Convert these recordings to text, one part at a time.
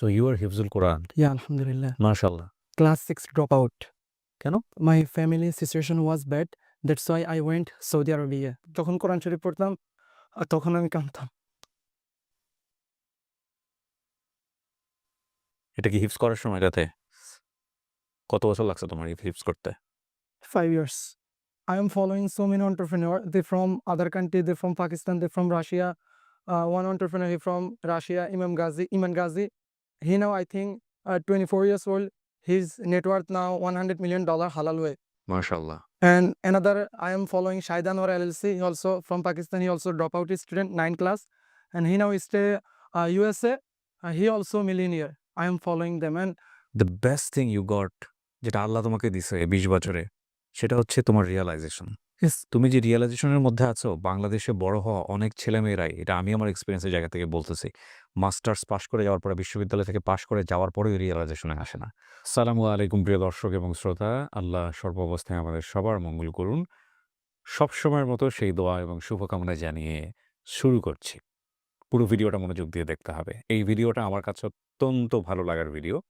So you are Hifzul Quran. Yeah, Alhamdulillah. MashaAllah. Class 6 dropout. কেন? My family situation was bad. That's why I went Saudi Arabia. যখন কোরআন শরীফ পড়তাম তখন আমি কাঁদতাম। এটা কি হিফজ করার সময়টাতে? কত বছর লাগছে তোমার হিফজ করতে? 5 years. I am following so many entrepreneurs. They from other country. They from Pakistan. They from Russia. One entrepreneur he from Russia, Iman Ghazi. He now I think 24 years old. His net worth now $100 million halal way. MashaAllah. And another I am following Shaidan or LLC. He also from Pakistan. He also drop out his student 9th class, and he now stay USA. He also millionaire. I am following them, and The best thing you got যেটা আল্লাহ তোমাকে দিছে 20 বছরে সেটা হচ্ছে তোমার realisation. yes, তুমি যে রিয়ালাইজেশনের মধ্যে আছো, বাংলাদেশে বড় হওয়া অনেক ছেলেমেয়েরাই, এটা আমি আমার এক্সপেরিয়েন্সের জায়গা থেকে বলতেছি, মাস্টার্স পাশ করে যাওয়ার পরে, বিশ্ববিদ্যালয় থেকে পাশ করে যাওয়ার পরেও রিয়ালাইজেশনে আসে না। আসসালামু আলাইকুম প্রিয় দর্শক এবং শ্রোতা, আল্লাহ সর্বাবস্থায় আমাদের সবার মঙ্গল করুন। সবসময়ের মতো সেই দোয়া এবং শুভকামনা জানিয়ে শুরু করছি। পুরো ভিডিওটা মনোযোগ দিয়ে দেখতে হবে। এই ভিডিওটা আমার কাছে অত্যন্ত ভালো লাগার ভিডিও।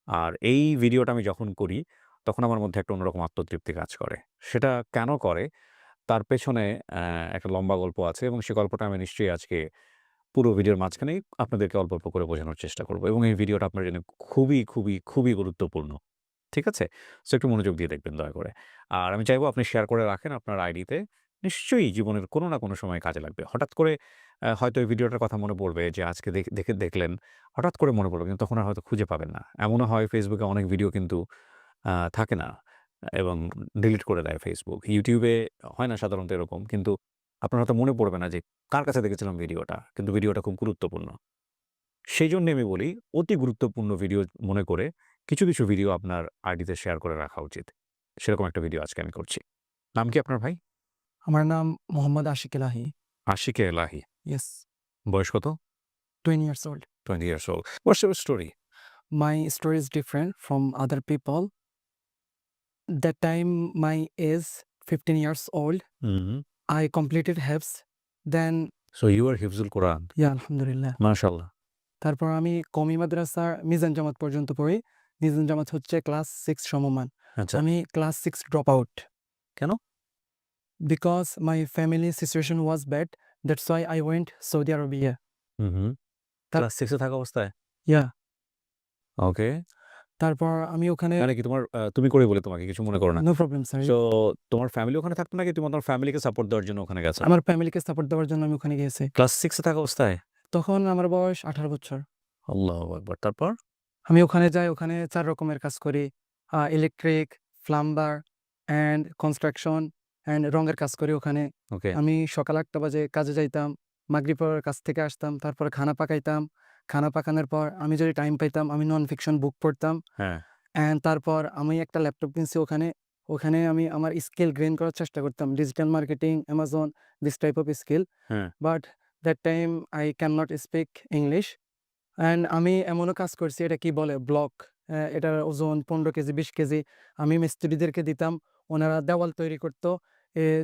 আর এই ভিডিওটা আমি যখন করি তখন আমার মধ্যে একটা অন্যরকম আত্মতৃপ্তি কাজ করে। সেটা কেন করে তার পেছনে একটা লম্বা গল্প আছে এবং সেই গল্পটা আমি নিশ্চয়ই আজকে পুরো ভিডিওর মাঝখানেই আপনাদেরকে অল্প অল্প করে বোঝানোর চেষ্টা করব এবং এই ভিডিওটা আপনার জন্য খুবই, খুবই, খুবই গুরুত্বপূর্ণ। ঠিক আছে? সো একটু মনোযোগ দিয়ে দেখবেন দয়া করে। আর আমি চাইবো আপনি শেয়ার করে রাখেন আপনার আইডিতে। নিশ্চয়ই জীবনের কোনো না কোনো সময় কাজে লাগবে। হঠাৎ করে হয়তো এই ভিডিওটার কথা মনে পড়বে যে আজকে দেখলেন, হঠাৎ করে মনে পড়বে কিন্তু তখন আর হয়তো খুঁজে পাবেন না। এমনও হয় ফেসবুকে অনেক ভিডিও কিন্তু থাকে না এবং ডিলিট করে দেয় ফেসবুক। ইউটিউবে হয় না সাধারণত এরকম, কিন্তু আপনার হয়তো মনে পড়বে না যে কার কাছে দেখেছিলাম ভিডিওটা, কিন্তু ভিডিওটা খুব গুরুত্বপূর্ণ। সেইজন্যে আমি বলি অতি গুরুত্বপূর্ণ ভিডিও মনে করে কিছু, কিছু ভিডিও আপনার আইডিতে শেয়ার করে রাখা উচিত। সেরকম একটা ভিডিও আজকে আমি করছি। নাম কি আপনার ভাই? আমার নাম মোহাম্মদ আশিক এলাহি। আশিকে এলাহি। Yes, বয়স কত? 20 years old. 20 years old. What's your story? My story is different from other people. That time my age 15 years old. Mhm. I completed Hifz. Then So you are Hifzul Quran. yeah, Alhamdulillah. MashaAllah. তারপর আমি কমি মাদ্রাসার মিজান জামাত পর্যন্ত পড়ি। মিজান জামাত হচ্ছে class 6 সমমান। আচ্ছা। আমি ক্লাস 6 ড্রপ আউট। কেন? Because my family situation was bad. That's why I went Saudi Arabia. Mhm. তা- ক্লাস 6 এ থাকা অবস্থায়? Yeah. ওকে। তারপর আমি ওখানে মানে কি তোমার তুমি করে বলি তোমাকে, কিছু মনে করো না। No problem sir. সো তোমার ফ্যামিলি ওখানে থাকতো নাকি তুমি তোমার ফ্যামিলিকে সাপোর্ট দেওয়ার জন্য ওখানে গেছো? আমার ফ্যামিলিকে সাপোর্ট দেওয়ার জন্য আমি ওখানে গিয়েছি। ক্লাস 6 এ থাকা অবস্থায়? তখন আমার বয়স 18 বছর। আল্লাহু আকবার। তারপর? আমি ওখানে যাই, ওখানে 4 রকমের কাজ করি। Electric, plumber and construction and রঙের কাজ করি ওখানে। ওকে। আমি সকাল 8টা বাজে কাজে যাইতাম। মাগরিব পর কাজ থেকে আসতাম। তারপর খানা পাকাইতাম। খানা পাকানোর পর আমি যদি টাইম পাইতাম আমি নন ফিকশন বুক পড়তাম। হ্যাঁ। অ্যান্ড তারপর আমি একটা ল্যাপটপ কিনছি ওখানে। ওখানে আমি আমার স্কিল গেইন করার চেষ্টা করতাম। Digital marketing, Amazon, this type of skill. হ্যাঁ। But that time I can not speak English. And আমি এমনও কাজ করছি, এটা কি বলে ব্লক, এটার ওজন 15 কেজি 20 কেজি। আমি মিস্ত্রিদেরকে দিতাম, ওনারা দেওয়াল তৈরি করতো।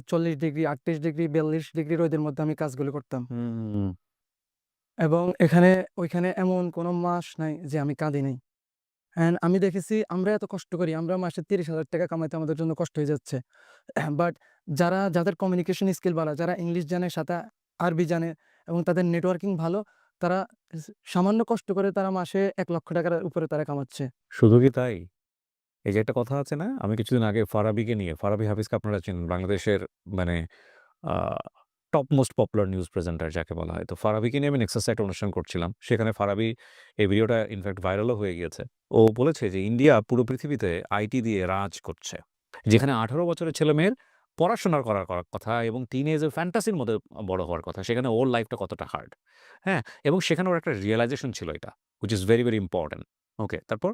40 ডিগ্রি 38 ডিগ্রি 42 ডিগ্রি রোদের মধ্যে আমি কাজগুলো করতাম। হুম। এবং ওইখানে এমন কোনো মাস নাই যে আমি কাঁদি নাই। অ্যান্ড আমি দেখেছি আমরা এত কষ্ট করি, আমরা মাসে 30,000 টাকা কামাইতে আমাদের জন্য কষ্ট হয়ে যাচ্ছে। বাট যাদের কমিউনিকেশন স্কিল ভালো, যারা ইংলিশ জানে, সাথে আরবি জানে এবং তাদের নেটওয়ার্কিং ভালো, তারা সামান্য কষ্ট করে তারা মাসে 1 লক্ষ টাকার উপরে তারা কামাচ্ছে। শুধু কি তাই? এই যে একটা কথা আছে না? আমি কিছুদিন আগে ফারাবিকে নিয়ে, ফারাবি হাফিজকে আপনারা চেনেন, বাংলাদেশের মানে a top most popular news presenter যাকে বলা হয়। তো ফারাবিকে নিয়ে আমি নেক্সাসে একটা অনুষ্ঠান করছিলাম। সেখানে ফারাবি, এই ভিডিওটা ইনফ্যাক্ট ভাইরালও হয়ে গিয়েছে। ও বলেছে যে ইন্ডিয়া পুরো পৃথিবীতে আইটি দিয়ে রাজ করছে। যেখানে 18 বছরের ছেলেমেয়ের পড়াশোনা করার কথা এবং টিনেজের ফ্যান্টাসির মধ্যে বড় হওয়ার কথা। সেখানে ওর লাইফটা কতটা হার্ড। হ্যাঁ? এবং সেখানে ওর একটা রিয়ালাইজেশন ছিল এটা। Which is very, very important. Okay, তারপর?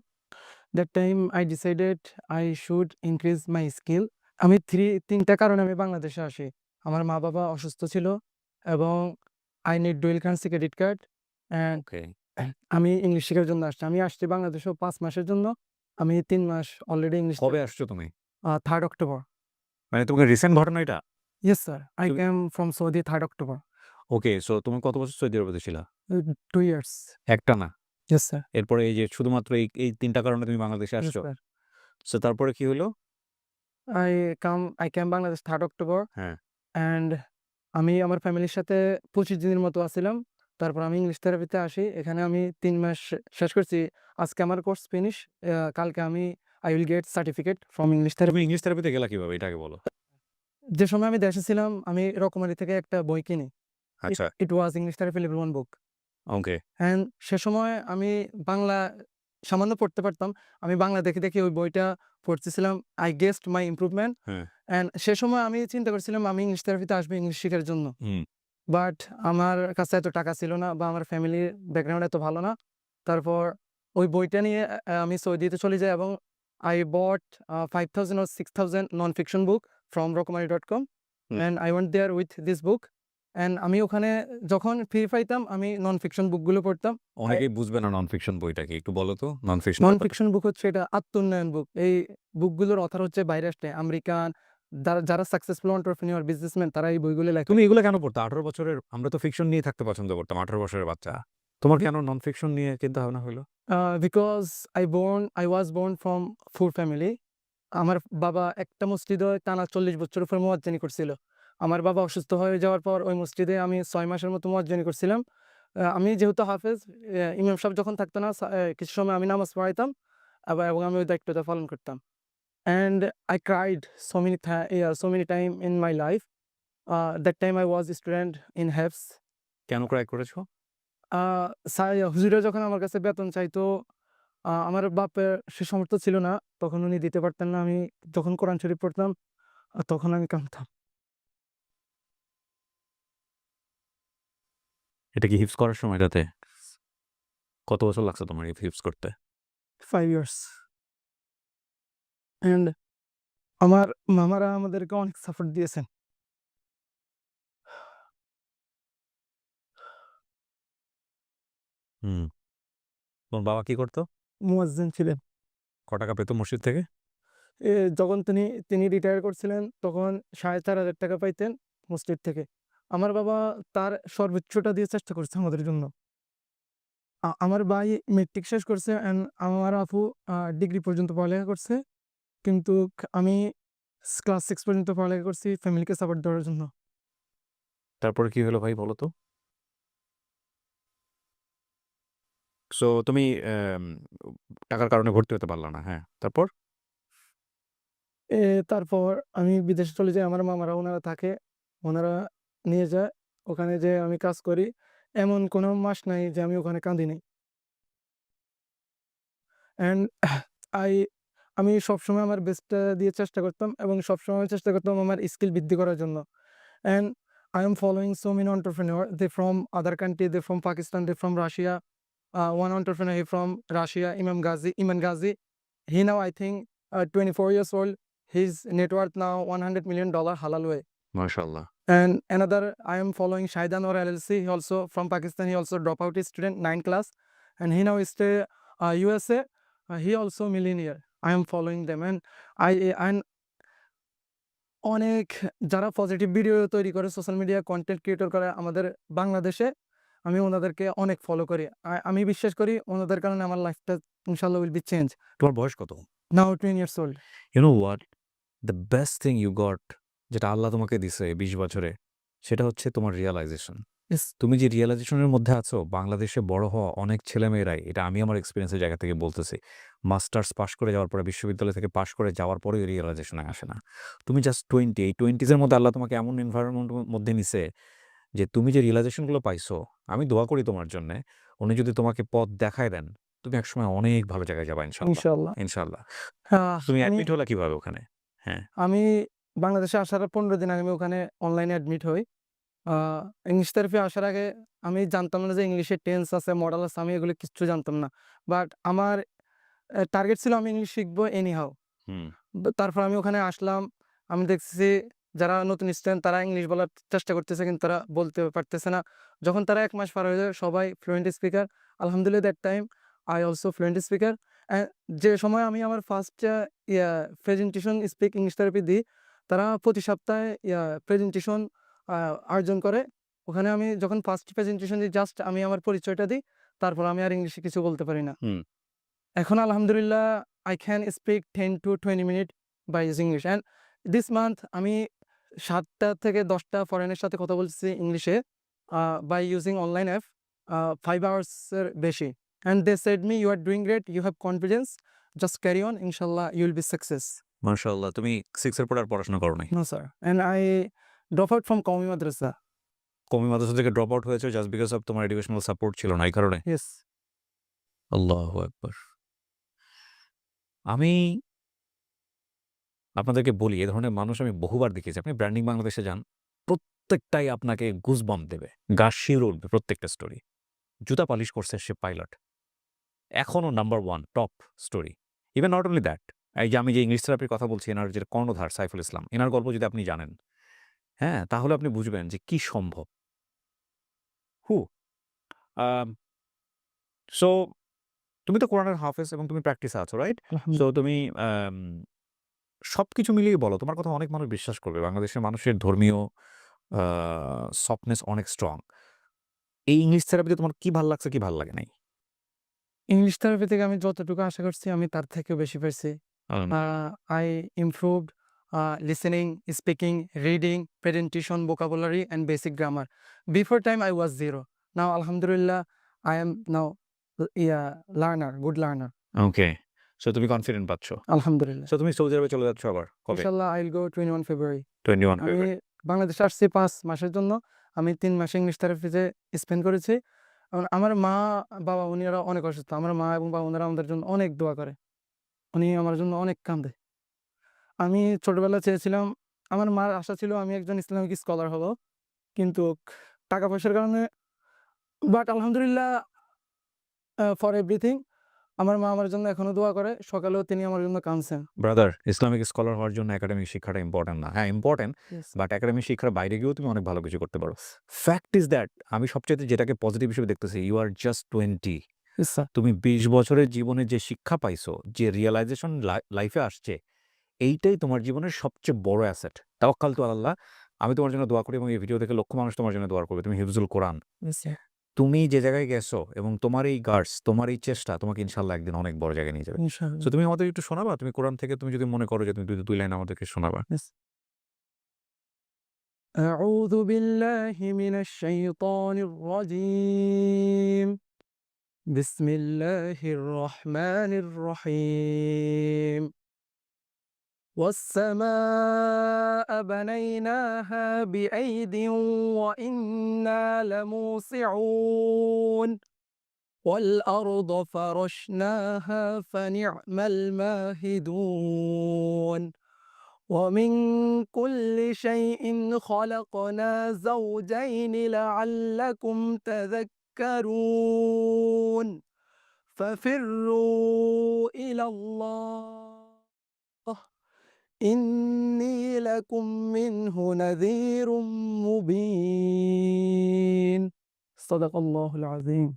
That time I decided I should increase my skill. আমি 3টা কারণে আমি বাংলাদেশে আসি। আমার মা-বাবা অসুস্থ ছিল এবং I need dual currency credit card and okay. আমি ইংলিশ শেখার জন্য আসছি। আমি আসছি বাংলাদেশেও 5 মাসের জন্য। আমি 3 মাস অলরেডি ইংলিশ কবে আসছো তুমি? 3rd October. মানে তোমাকে রিসেন্ট ঘটনা এটা? Yes, sir. I তুমি came from Saudi 3rd October. Okay, so তুমি কত বছর সৌদি আরবে ছিলা? 2 years. একটানা? Yes sir. এরপরে এই যে শুধুমাত্র এই ৩ টা কারণে তুমি বাংলাদেশে ইয়েস আসছো? স্যার। সো তারপরে কি হলো? I came Bangladesh 3rd October হ্যাঁ, অ্যান্ড আমি আমার ফ্যামিলির সাথে ২৫ দিনের মতো আছিলাম। তারপর আমি ইংলিশ থেরাপিতে আসি। এখানে আমি ৩ মাস শেষ করছি। আজকে আমার কোর্স ফিনিশ। কালকে আমি I will get certificate from English তুমি therapy. ইংলিশ থেরাপিতে গেলা কিভাবে? এটা আগে বলো। যে সময় আমি দেশে ছিলাম আমি রকমারি থেকে একটা বই কিনি। It আচ্ছা, it was English Therapy Level 1 book. Okay. And সে সময় আমি বাংলা সামান্য পড়তে পারতাম। আমি বাংলা দেখে, দেখে ওই বইটা পড়তেছিলাম। I guessed my improvement. হ্যাঁ, অ্যান্ড সে সময় আমি চিন্তা করছিলাম আমি ইংলিশ থেরাপিতে আসবো ইংলিশ শিখার জন্য। হুম। বাট আমার কাছে এত টাকা ছিল না বা আমার ফ্যামিলির ব্যাকগ্রাউন্ড এত ভালো না। তারপর ওই বইটা নিয়ে আমি সৌদিতে চলে যাই এবং I bought 5,000 or 6,000 non-fiction book from rockmary.com hmm. and I went there with this book and আমি ওখানে যখন ফ্রি পাইতাম আমি নন-ফিকশন বুকগুলো পড়তাম। অনেকেই বুঝবে না নন ফিকশন বইটা কি। একটু বলো তো নন ফিকশন ব্যাপারটা? নন-ফিকশন বুক হচ্ছে এটা আত্ম-উন্নয়ন বুক। এই বুকগুলোর অথর হচ্ছে বাইরে আসছে আমেরিকান যারা সাকসেসফুল entrepreneur, বিজনেসম্যান তারা এই বইগুলো লেখে। তুমি এগুলো কেন পড়তে? ১৮ বছরের আমরা তো ফিকশন নিয়ে থাকতে পছন্দ করতাম ১৮ বছরের বাচ্চা। তোমার কেন নন ফিকশন নিয়ে চিন্তা ভাবনা হইলো? Because I was born from poor family. আমার বাবা একটা মসজিদে টানা ৪০ বছর উপরে মুয়াজ্জিনি করছিল। আমার বাবা অসুস্থ হয়ে যাওয়ার পর ওই মসজিদে আমি ৬ মাসের মতো মুয়াজ্জিনি করছিলাম। আমি যেহেতু হাফেজ, ইমাম সাহেব যখন থাকতো না কিছু সময় আমি নামাজ পড়াইতাম এবং আমি ওই দায়িত্বটা পালন করতাম। And I cried so many time in my life. That time I was a student in Hefs. কেন ক্রাই করেছো? আ হুজুরে যখন আমার কাছে বেতন চাইতো, আমার বাপের সে সামর্থ্য ছিল না। তখন উনি দিতে পারতেন না। আমি যখন কোরআন শরীফ পড়তাম, তখন আমি কাঁদতাম। এটা কি হিফজ করার সময়টাতে? কত বছর লাগছে তোমার হিফজ করতে? 5 ইয়ার্স অ্যান্ড আমার মামারা আমাদেরকে অনেক সাপোর্ট দিয়েছেন। হুম। তোমার বাবা কি করতো? মুয়াজ্জিন ছিলেন। ক টাকা পেত মসজিদ থেকে? এ যখন তিনি রিটায়ার করছিলেন, তখন ৳৪,৫০০ পাইতেন মসজিদ থেকে। আমার বাবা তার সর্বোচ্চটা দিয়ে চেষ্টা করছে আমাদের জন্য। আমার ভাই মেট্রিক শেষ করছে অ্যান্ড আমার আপু ডিগ্রি পর্যন্ত পড়ালেখা করছে। কিন্তু আমি ক্লাস 6 পর্যন্ত পড়ালেখা করছি ফ্যামিলিকে সাপোর্ট দেওয়ার জন্য। তারপরে কি হলো ভাই বলো তো? সো তুমি টাকার কারণে ভর্তি হতে পারলা না। হ্যাঁ, তারপর? এ তারপর আমি বিদেশে চলে যাই। আমার মামারা ওনারা থাকে। ওনারা নিয়ে যায়। ওখানে যেয়ে আমি কাজ করি। এমন কোনো মাস নাই যে আমি ওখানে কাঁদি নাই। অ্যান্ড আই আমি সবসময় আমার বেস্টটা দিয়ে চেষ্টা করতাম এবং সবসময় চেষ্টা করতাম আমার স্কিল বৃদ্ধি করার জন্য। And I am following so many entrepreneur. They from other country, they from Pakistan, they from Russia. One entrepreneur he from Russia, Iman Ghazi. He now I think 24 years old. His net worth now $100 million halal way. মাশাআল্লাহ। And another I am following Shaidan or LLC. He also from Pakistan. He also drop out his student 9 class, and he now stay USA. He also millionaire. I am following them, and and অনেক যারা positive video তৈরি করে social media content creator করে আমাদের বাংলাদেশে, আমি ওনাদেরকে অনেক ফলো করি। আমি বিশ্বাস করি ওনাদের কারণে আমার লাইফটা ইনশাআল্লাহ উইল বি চেঞ্জ। তোমার বয়স কত? Now 20 years old. You know what? The best thing you got যেটা আল্লাহ তোমাকে দিছে ২০ বছরে, সেটা হচ্ছে তোমার রিয়ালাইজেশন। ইয়েস। তুমি যে রিয়ালাইজেশনের মধ্যে আছো, বাংলাদেশে বড় হওয়া অনেক ছেলেমেয়েরাই, এটা আমি আমার এক্সপেরিয়েন্সের জায়গা থেকে বলতেছি, মাস্টার্স পাশ করে যাওয়ার পরে, বিশ্ববিদ্যালয় থেকে পাশ করে যাওয়ার পরেও রিয়ালাইজেশনে আসে না। তুমি জাস্ট 20, এই 20s এর মধ্যে আল্লাহ তোমাকে এমন এনভায়রনমেন্টের মধ্যে নিছে যে তুমি যে রিয়ালাইজেশনগুলো পাইছো, আমি দোয়া করি তোমার জন্যে, উনি যদি তোমাকে পথ দেখায় দেন, তুমি একসময় অনেক ভালো জায়গায় যাবা ইনশাআল্লাহ। ইনশাআল্লাহ। ইনশাআল্লাহ। আহ তুমি আমি অ্যাডমিট হলা কিভাবে ওখানে? হ্যাঁ, আমি বাংলাদেশে আসার ১৫ দিন আগে আমি ওখানে অনলাইনে অ্যাডমিট হই। আ ইংলিশ থেরাপি আসার আগে আমি জানতাম না যে ইংলিশের টেন্স আছে, মডেল আছে। আমি এগুলো কিচ্ছু জানতাম না। বাট আমার টার্গেট ছিল আমি ইংলিশ শিখবো এনি হাউ। হুম, তারপর আমি ওখানে আসলাম। আমি দেখতেছি যারা নতুন স্টুডেন্ট তারা ইংলিশ বলার চেষ্টা করতেছে কিন্তু তারা বলতে পারতেছে না। যখন তারা ১ মাস পার হয়ে যায় সবাই ফ্লুয়েন্ট স্পিকার। আলহামদুলিল্লাহ that time I also fluent speaker. যে সময় আমি আমার first presentation speak English therapy দিই, তারা প্রতি সপ্তাহে প্রেজেন্টেশন আ অর্জন করে। ওখানে আমি যখন ফার্স্ট প্রেজেন্টেশন দিই জাস্ট আমি আমার পরিচয়টা দিই। তারপর আমি আর ইংলিশে কিছু বলতে পারি না। হুম। এখন আলহামদুলিল্লাহ I can speak 10 to 20 minutes by using English and this month আমি 7টা থেকে 10টা ফরেনের সাথে কথা বলতেছি ইংলিশে by using online app 5 hours এর বেশি and they said me you are doing great, you have confidence, just carry on, inshallah you will be success. মাশাআল্লাহ, তুমি 6 এর পরে আর পড়াশোনা করো নাই। No sir, and I drop out from Qaumi Madrasa. কওমি মাদ্রাসা থেকে ড্রপ আউট হয়েছে জাস্ট বিকজ অফ তোমার এডুকেশনাল সাপোর্ট ছিল না এই কারণে? Yes. আল্লাহু আকবার। আমি আপনাদেরকে বলি, এ ধরনের মানুষ আমি বহুবার দেখেছি। আপনি ব্র্যান্ডিং বাংলাদেশে যান, প্রত্যেকটাই আপনাকে গুজবাম্প দেবে। গা শিউরে উঠবে প্রত্যেকটা স্টোরি। জুতা পালিশ করছে সে পাইলট। এখনো number 1 top story. Even not only that, এই যে আমি যে ইংলিশ থেরাপির কথা বলছি, এনার যে কর্ণধার সাইফুল ইসলাম, এনার গল্প যদি আপনি জানেন, হ্যাঁ? তাহলে আপনি বুঝবেন যে কি সম্ভব। হু আম সো তুমি তো কোরআনের হাফেজ এবং তুমি প্র্যাকটিসে আছো, রাইট? সো আলহামদুলিল্লাহ। তুমি সবকিছু মিলিয়ে বলো, তোমার কথা অনেক মানুষ বিশ্বাস করবে। বাংলাদেশের মানুষের ধর্মীয় আ সফটনেস অনেক স্ট্রং। এই ইংলিশ থেরাপিতে তোমার কি ভাল লাগছে, কি ভাল লাগে নাই? ইংলিশ থেরাপি থেকে আমি যতটুকু আশা করছি আমি তার থেকেও বেশি পাইছি। আম I improved listening, speaking, reading, presentation, vocabulary, and basic grammar. Before time, I was zero. Now, Alhamdulillah, I am now learner, good learner. Okay. So তুমি কনফিডেন্ট পাচ্ছ। Alhamdulillah. সো তুমি সৌদি আরবে চলে যাচ্ছ আবার কবে? Inshallah, I'll go 21 February. 21 আমি ফেব্রুয়ারি। বাংলাদেশে আসছি 5 মাসের জন্য। আমি 3 মাস ইংলিশ থেরাপিতে স্পেন্ড করেছি। আমার মা, বাবা উনারা অনেক অসুস্থ। আমার মা এবং বাবা উনারা আমাদের জন্য অনেক দোয়া করে। উনি আমার জন্য অনেক কান্দে। আমি ছোটবেলায় চেয়েছিলাম, আমার মার আশা ছিল আমি একজন ইসলামিক স্কলার হব। কিন্তু টাকা পয়সার কারণে বাট আলহামদুলিল্লাহ ফর এভরিথিং আমার মা আমার জন্য এখনো দোয়া করে। সকালেও তিনি আমার জন্য কাঁদছেন। ব্রাদার, ইসলামিক স্কলার হওয়ার জন্য একাডেমিক শিক্ষাটা ইম্পোর্টেন্ট না। হ্যাঁ, ইম্পোর্টেন্ট, Yes. বাট একাডেমিক শিক্ষার বাইরে গিয়েও তুমি অনেক ভালো কিছু করতে পারো। ফ্যাক্ট ইজ দ্যাট আমি সবচাইতে যেটাকে পজিটিভ হিসেবে দেখতেছি, you are just 20। Yes, sir. তুমি 20 বছরের জীবনে যে শিক্ষা পাইছো, যে রিয়ালাইজেশন লাইফে আসছে, এইটাই তোমার জীবনের সবচেয়ে বড় অ্যাসেট। তাওয়াক্কাল তু আলাল্লাহ। আমি তোমার জন্য দোয়া করি এবং এই ভিডিও দেখে লক্ষ মানুষ তোমার জন্য দোয়া করবে। তুমি হিফজুল কোরআন। Yes, sir. তুমি যে জায়গায় গেছো এবং তোমার এই গার্ডস, তোমার এই চেষ্টা তোমাকে ইনশাআল্লাহ একদিন অনেক বড় জায়গায় নিয়ে যাবে। সো ইনশাআল্লাহ। তুমি আমাদের একটু শোনাবা? তুমি কোরআন থেকে তুমি যদি মনে করো যে তুমি 2 লাইন আমাদেরকে শোনাবা। Yes. أعوذ بالله من الشيطان الرجيم. بسم الله الرحمن الرحيم. والسماء بنيناها بأيد وإنا لموسعون. والأرض فرشناها فنعم الماهدون. ومن كل شيء خلقنا زوجين لعلكم تذكرون. ففروا إلى الله إني لكم منه نذير مبين. صدق الله العظيم.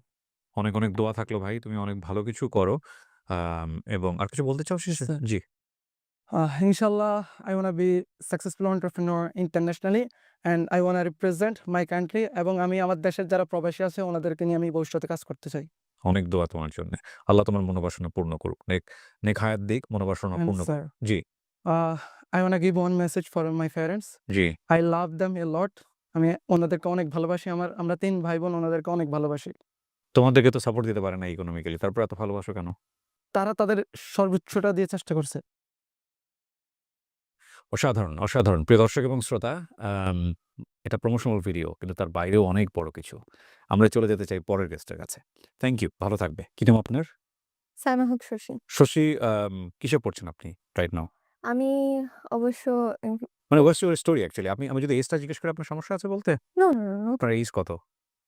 অনেক, অনেক দোয়া থাকলো ভাই। তুমি অনেক ভালো কিছু করো। এবং আর কিছু বলতে চাও শেষে? Sir. G. Inshallah, I want to be successful entrepreneur internationally and I want to represent my country এবং আমি আমার দেশের যারা প্রবাসী আছে ওনাদেরকে নিয়ে আমি ভবিষ্যতে কাজ করতে চাই। অনেক দোয়া তোমার জন্যে। আল্লাহ তোমার মনোবাসনা পূর্ণ করুক। নেক হায়াত দিক, মনোবাসনা And পূর্ণ করুক। sir, G, I want to give one message for my parents. G. I love them a lot. আমি ওনাদেরকে অনেক ভালোবাসি। আমরা 3 ভাই বোন ওনাদেরকে অনেক ভালোবাসি। তোমাদেরকে তো সাপোর্ট দিতে পারে না ইকোনমিক্যালি। তারপর এত ভালোবাসো কেন? তারা তাদের সর্বোচ্চটা দিয়ে চেষ্টা করছে। অসাধারণ, অসাধারণ। প্রিয় দর্শক এবং শ্রোতা, এটা প্রমোশনাল ভিডিও কিন্তু তার বাইরেও অনেক বড় কিছু। আমরা চলে যেতে চাই পরের গেস্টের কাছে। Thank you. ভালো থাকবে। কি নাম আপনার? সাইমা হক শশী। শশী, কিসে পড়ছেন আপনি রাইট নাও? আমি অবশ্য মানে হোয়াটস ইউর স্টোরি অ্যাকচুয়ালি? আমি যদি এজটা জিজ্ঞেস করি আপনার সমস্যা আছে বলতে? নো, নো, নো, নো, আপনার এজ কত?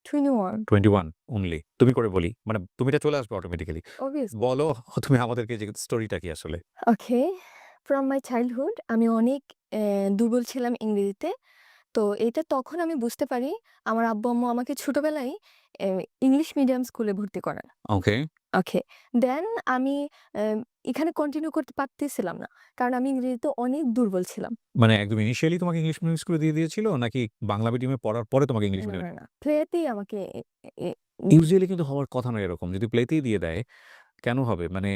21 21 অনলি। তুমি করে বলি। মানে তুমিটা চলে আসবে অটোমেটিক্যালি। obviously. বলো তুমি আমাদেরকে যে স্টোরিটা কি আসলে? ওকে, ফ্রম মাই চাইল্ডহুড আমি অনেক দুর্বল ছিলাম ইংরেজিতে। তো এটা তখন আমি বুঝতে পারি আমার আব্বু-আম্মু আমাকে ছোটবেলায় এ ইংলিশ মিডিয়াম স্কুলে ভর্তি করান। ওকে। ওকে। দেন আমি এখানে কন্টিনিউ করতে পারতেছিলাম না। কারণ আমি ইংরেজিতে অনেক দুর্বল ছিলাম। মানে একদম ইনিশিয়ালি তোমাকে ইংলিশ মিডিয়াম স্কুলে দিয়ে দিয়েছিল নাকি বাংলা মিডিয়ামে পড়ার পরে তোমাকে ইংলিশ না, মিডিয়ামে? না, না। প্লেতেই আমাকে ইউজুয়ালি কিন্তু হওয়ার কথা না এরকম। যদি প্লেতেই দিয়ে দেয়, কেন হবে? মানে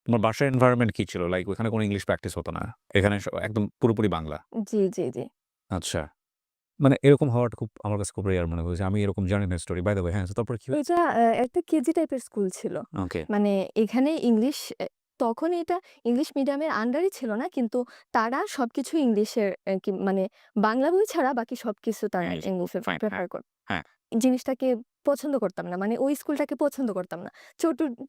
তোমার বাসার এনভায়রনমেন্ট কি ছিল? লাইক ওখানে কোনো ইংলিশ প্র্যাকটিস হতো না। এখানে একদম পুরোপুরি বাংলা। জি, জি, জি। আচ্ছা। মানে এরকম হওয়াটা খুব আমার কাছে খুব রেয়ার মনে হয়েছে। আমি এরকম জানি না স্টোরি। বাই দ্য ওয়ে হ্যাঁ, তারপরে কি হয়েছে? এটা একটা কেজি টাইপের স্কুল ছিল। ওকে, মানে এখানে ইংলিশ তখন এটা ইংলিশ মিডিয়ামের আন্ডারই ছিল না। কিন্তু তারা সবকিছু ইংলিশের মানে বাংলা বই ছাড়া বাকি সবকিছু তারা ইংলিশ। ইংলিশে ফাইন, হ্যাঁ, প্রেফার করত। হ্যাঁ। জিনিসটাকে পছন্দ করতাম না। মানে ওই স্কুলটাকে পছন্দ করতাম না।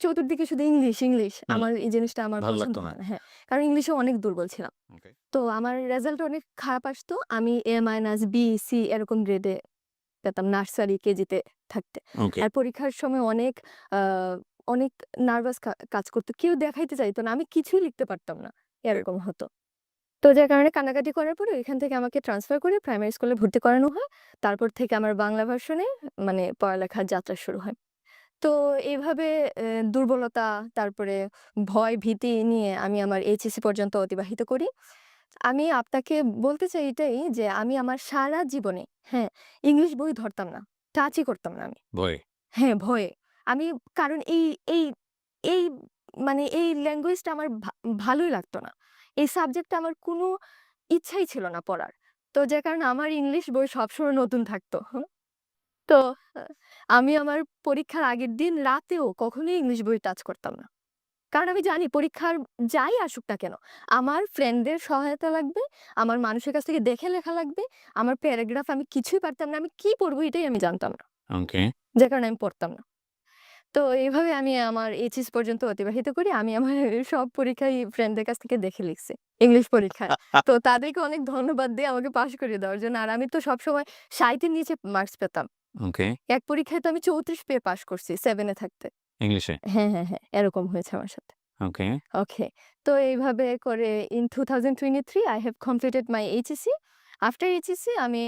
চতুর্দিকে শুধু ইংলিশ, ইংলিশ। হুম, আমার এই জিনিসটা আমার ভালো পছন্দ লাগতো না। হয় না। হ্যাঁ, কারণ ইংলিশে অনেক দুর্বল ছিলাম। ওকে, তো আমার রেজাল্ট অনেক খারাপ আসতো। আমি A মাইনাস, B, C এরকম গ্রেডে পেতাম নার্সারি, কেজিতে থাকতে। ওকে। আর পরীক্ষার সময় আ অনেক নার্ভাস কাজ করতো। কেউ দেখাইতে চাইতো না। আমি কিছুই লিখতে পারতাম না। এরকম হতো। তো যার কারণে কান্নাকাটি করার পরে এখান থেকে আমাকে ট্রান্সফার করে প্রাইমারি স্কুলে ভর্তি করানো হয়। তারপর থেকে আমার বাংলা ভার্সনে মানে পড়ালেখার যাত্রা শুরু হয়। তো এইভাবে দুর্বলতা, তারপরে ভয়, ভীতি নিয়ে আমি আমার এইচএসসি পর্যন্ত অতিবাহিত করি। আমি আপনাকে বলতে চাই এটাই যে আমি আমার সারা জীবনে হ্যাঁ, ইংলিশ বই ধরতাম না। টাচই করতাম না আমি। ভয়ে। হ্যাঁ, ভয়ে। আমি কারণ এই এই মানে এই ল্যাঙ্গুয়েজটা আমার ভালোই লাগতো না। এই সাবজেক্টটা আমার কোনো ইচ্ছাই ছিল না পড়ার। তো যার কারণে আমার ইংলিশ বই সবসময় নতুন থাকতো। তো আ আমি আমার পরীক্ষার আগের দিন রাতেও কখনোই ইংলিশ বই টাচ করতাম না। কারণ আমি জানি পরীক্ষার যাই আসুক না কেন, আমার ফ্রেন্ডদের সহায়তা লাগবে, আমার মানুষের কাছ থেকে দেখে লেখা লাগবে, আমার প্যারাগ্রাফ আমি কিছুই পারতাম না। আমি কি পড়বো এটাই আমি জানতাম না। ওকে। যার কারণে আমি পড়তাম না। তো এভাবে আমি আমার এইচএস পর্যন্ত অতিবাহিত করি। আমি আমার সব পরীক্ষায় ফ্রেন্ডদের কাছ থেকে দেখে লিখছি। ইংলিশ পরীক্ষায়। তো তাদেরকে অনেক ধন্যবাদ দেই আমাকে পাস করিয়ে দেওয়ার জন্য। আর আমি তো সবসময় ৬০ এর নিচে মার্কস পেতাম। ওকে। এক পরীক্ষায় তো আমি ৩৪ পেয়ে পাস করছি 7 এ থাকতে। ইংলিশে? হ্যাঁ, হ্যাঁ, হ্যাঁ। এরকম হয়েছে আমার সাথে। ওকে। ওকে। তো এইভাবে করে in 2023 I have completed my HSC. After HSC আমি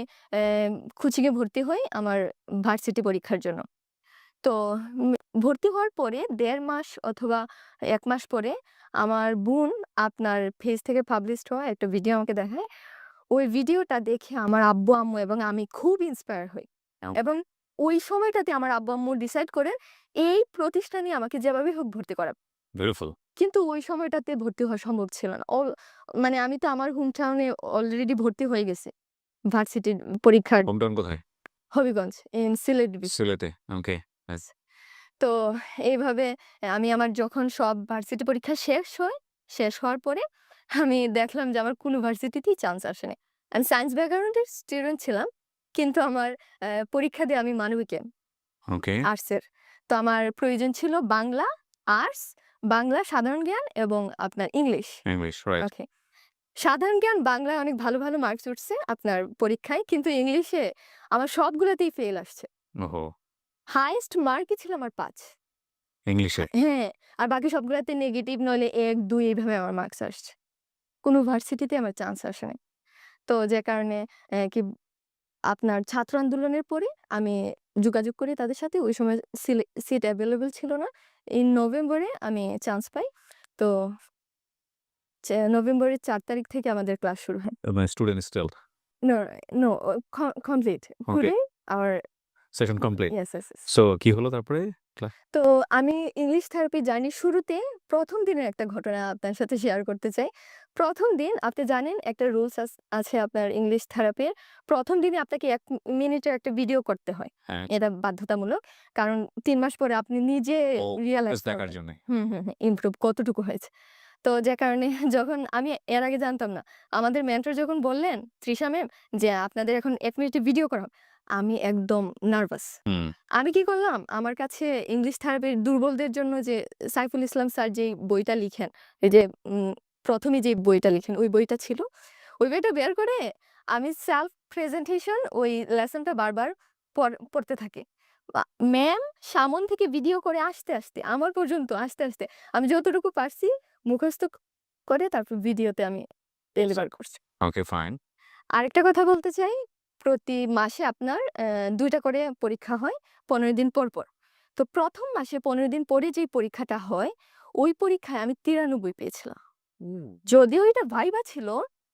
কোচিং এ ভর্তি হই আমার ভার্সিটি পরীক্ষার জন্য। তো উম ভর্তি হওয়ার পরে ১.৫ মাস অথবা ১ মাস পরে আমার বোন আপনার পেজ থেকে পাবলিশড হওয়া একটা ভিডিও আমাকে দেখায়। ওই ভিডিওটা দেখে আমার আব্বু-আম্মু এবং আমি খুব ইন্সপায়ার হই। এও এবং ওই সময়টাতে আমার আব্বু-আম্মু ডিসাইড করেন এই প্রতিষ্ঠানে আমাকে যেভাবেই হোক ভর্তি করাবে। বিউটিফুল। কিন্তু ওই সময়টাতে ভর্তি হওয়া সম্ভব ছিল না। মানে আমি তো আমার হোম টাউনে অলরেডি ভর্তি হয়ে গেছি। ভার্সিটির পরীক্ষার হোম টাউন কোথায়? Habiganj in Sylhet district. সিলেটে। ওকে। নাইস। তো এইভাবে আমি আমার যখন সব ভার্সিটি পরীক্ষা শেষ হওয়ার পরে আমি দেখলাম যে আমার কোনো ভার্সিটিতেই চান্স আসেনি। আমি সায়েন্স ব্যাকগ্রাউন্ডের স্টুডেন্ট ছিলাম। কিন্তু আমার পরীক্ষা দিয়ে আমি মানবিকে, ওকে। আর্টসের। তো আমার প্রয়োজন ছিল বাংলা, আর্টস, বাংলা সাধারণ জ্ঞান এবং আপনার ইংলিশ। English right. ওকে। সাধারণ জ্ঞান বাংলায় অনেক ভালো, ভালো মার্কস উঠছে আপনার পরীক্ষায়। কিন্তু ইংলিশে আমার সবগুলাতেই ফেল আসছে। ওহো! হাইয়েস্ট মার্কই ছিল আমার ৫। ইংলিশে? হ্যাঁ, আর বাকি সবগুলাতে নেগেটিভ নইলে ১, ২ এইভাবে আমার মার্কস আসছে। কোনো ভার্সিটিতে আমার চান্স আসে নাই। তো যে কারণে কি আপনার ছাত্র আন্দোলনের পরে আমি যোগাযোগ করি তাদের সাথে। ওই সময় সিট এভেইলেবল ছিল না। ইন নভেম্বরে আমি চান্স পাই। তো নভেম্বরের ৪ তারিখ থেকে আমাদের ক্লাস শুরু হয়। মানে student still? No, no, complete. Okay. Today our session complete. yes, yes, yes. So কি হলো তারপরে? তো আমি ইংলিশ থেরাপি জার্নির শুরুতে ১ম দিনের একটা ঘটনা আপনার সাথে শেয়ার করতে চাই। ১ম দিন আপনি জানেন একটা রুলস আছে আপনার ইংলিশ থেরাপির। ১ম দিনে আপনাকে ১ মিনিটের একটা ভিডিও করতে হয়। হ্যাঁ। এটা বাধ্যতামূলক। কারণ ৩ মাস পরে আপনি নিজে ও রিয়ালাইজ জাস্ট দেখার করবেন জন্যে। হুম, হুম, হুম, ইমপ্রুভ কতটুকু হয়েছে। তো যে কারণে যখন আমি এর আগে জানতাম না। আমাদের মেন্টর যখন বললেন, তৃষা ম্যাম যে আপনাদের এখন ১ মিনিটের ভিডিও করা হবে। আমি একদম নার্ভাস। হুম। আমি কি করলাম? আমার কাছে ইংলিশ থেরাপির দুর্বলদের জন্য যে সাইফুল ইসলাম স্যার যেই বইটা লিখেন, এই যে ১ম এই যে বইটা লিখেন, ওই বইটা ছিল। ওই বইটা বের করে আমি সেলফ প্রেজেন্টেশন ওই লেসনটা বারবার পড়তে থাকি। আ ম্যাম সামন থেকে ভিডিও করে আসতে আমার পর্যন্ত আসতে আমি যতটুকু পারছি মুখস্থ করে তারপর ভিডিওতে আমি ডেলিভার করছি। Okay fine. আরেকটা কথা বলতে চাই, প্রতি মাসে আপনার ২ টা করে পরীক্ষা হয় ১৫ দিন পর। তো ১ম মাসে ১৫ দিন পরে যেই পরীক্ষাটা হয়, ওই পরীক্ষায় আমি ৯৩ পেয়েছিলাম। যদিও এটা ভাইবা ছিল,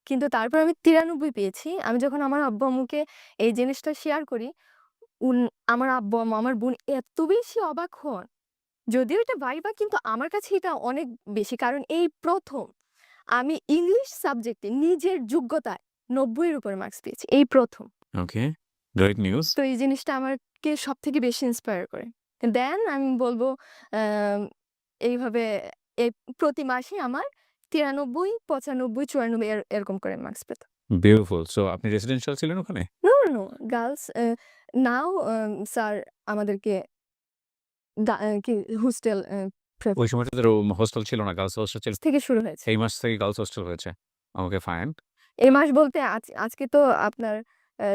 কিন্তু তারপর আমি ৯৩ পেয়েছি। আমি যখন আমার আব্বু-আম্মুকে এই জিনিসটা শেয়ার করি, আমার আব্বু-আম্মু, আমার বোন এত বেশি অবাক হন। যদিও এটা ভাইবা কিন্তু আমার কাছে এটা অনেক বেশি। কারণ এই ১ম আমি ইংলিশ সাবজেক্টে নিজের যোগ্যতায় ৯০ এর উপরে মার্কস পেয়েছি। এই ১ম। ওকে, গ্রেট নিউজ। তো এই জিনিসটা আমাকে সবথেকে বেশি ইন্সপায়ার করে। দেন আমি বলব আম এইভাবে এ প্রতি মাসে আমার ৯৩, ৯৫, ৯৪ এরকম করে মার্কস পেতাম। বিউটিফুল। সো আপনি রেসিডেন্সিয়াল ছিলেন ওখানে? নো, নো, নো গার্লস নাও স্যার আমাদেরকে কি হোস্টেল ওই সময়টাতে হোস্টেল ছিল না, গার্লস হোস্টেল ছিল। থেকে শুরু হয়েছে। এই মাস থেকে গার্লস হোস্টেল হয়েছে। ওকে, ফাইন। এই মাস বলতে আজকে তো আপনার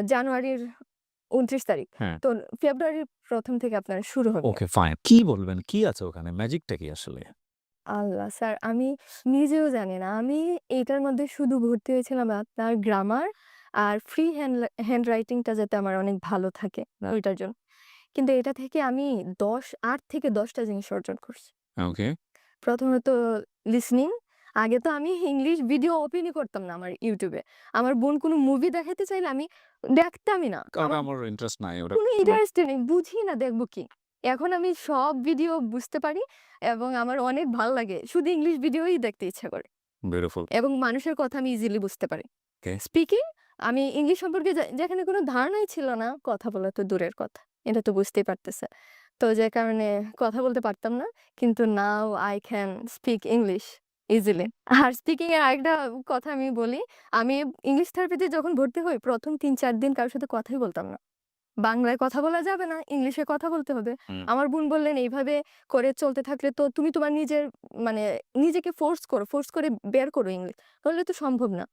জানুয়ারির ২৯ তারিখ। হ্যাঁ। তো ফেব্রুয়ারির ১ম থেকে আপনার শুরু হবে। ওকে, ফাইন। কি বলবেন? কি আছে ওখানে? ম্যাজিকটা কি আসলে? আল্লাহ! স্যার আমি নিজেও জানি না। আমি এটার মধ্যে শুধু ভর্তি হয়েছিলাম আপনার গ্রামার আর ফ্রি হ্যান্ডরাইটিংটা যাতে আমার অনেক ভালো থাকে ওইটার জন্য। কিন্তু এটা থেকে আমি ৮ থেকে ১০ টা জিনিস অর্জন করছি। ওকে। প্রথমত লিসনিং। আগে তো আমি ইংলিশ ভিডিও ওপেনই করতাম না আমার YouTube এ। আমার বোন কোনো মুভি দেখাইতে চাইলে আমি দেখতামই না। কারণ আমার আমার ইন্টারেস্ট নাই ওটা। কোনো ইন্টারেস্টই নেই। বুঝি না দেখব কি? এখন আমি সব ভিডিও বুঝতে পারি এবং আমার অনেক ভাল লাগে। শুধু ইংলিশ ভিডিওই দেখতে ইচ্ছা করে বিউটিফুল। এবং মানুষের কথা আমি ইজিলি বুঝতে পারি। ওকে। স্পিকিং আমি ইংলিশ সম্পর্কে যেখানে কোনো ধারণাই ছিল না, কথা বলা তো দূরের কথা। এটা তো বুঝতেই পারতেছেন। তো যে কারণে কথা বলতে পারতাম না। কিন্তু now I can speak English easily. আর স্পিকিং এর আরেকটা কথা আমি বলি, আমি ইংলিশ থেরাপিতে যখন ভর্তি হই ১ম ৩-৪ দিন কারো সাথে কথাই বলতাম না। বাংলায় কথা বলা যাবে না, ইংলিশে কথা বলতে হবে। হুম। আমার বোন বললেন, "এইভাবে করে চলতে থাকলে তো তুমি তোমার নিজের মানে নিজেকে ফোর্স করে বের করো ইংলিশ। নইলে তো সম্ভব না।"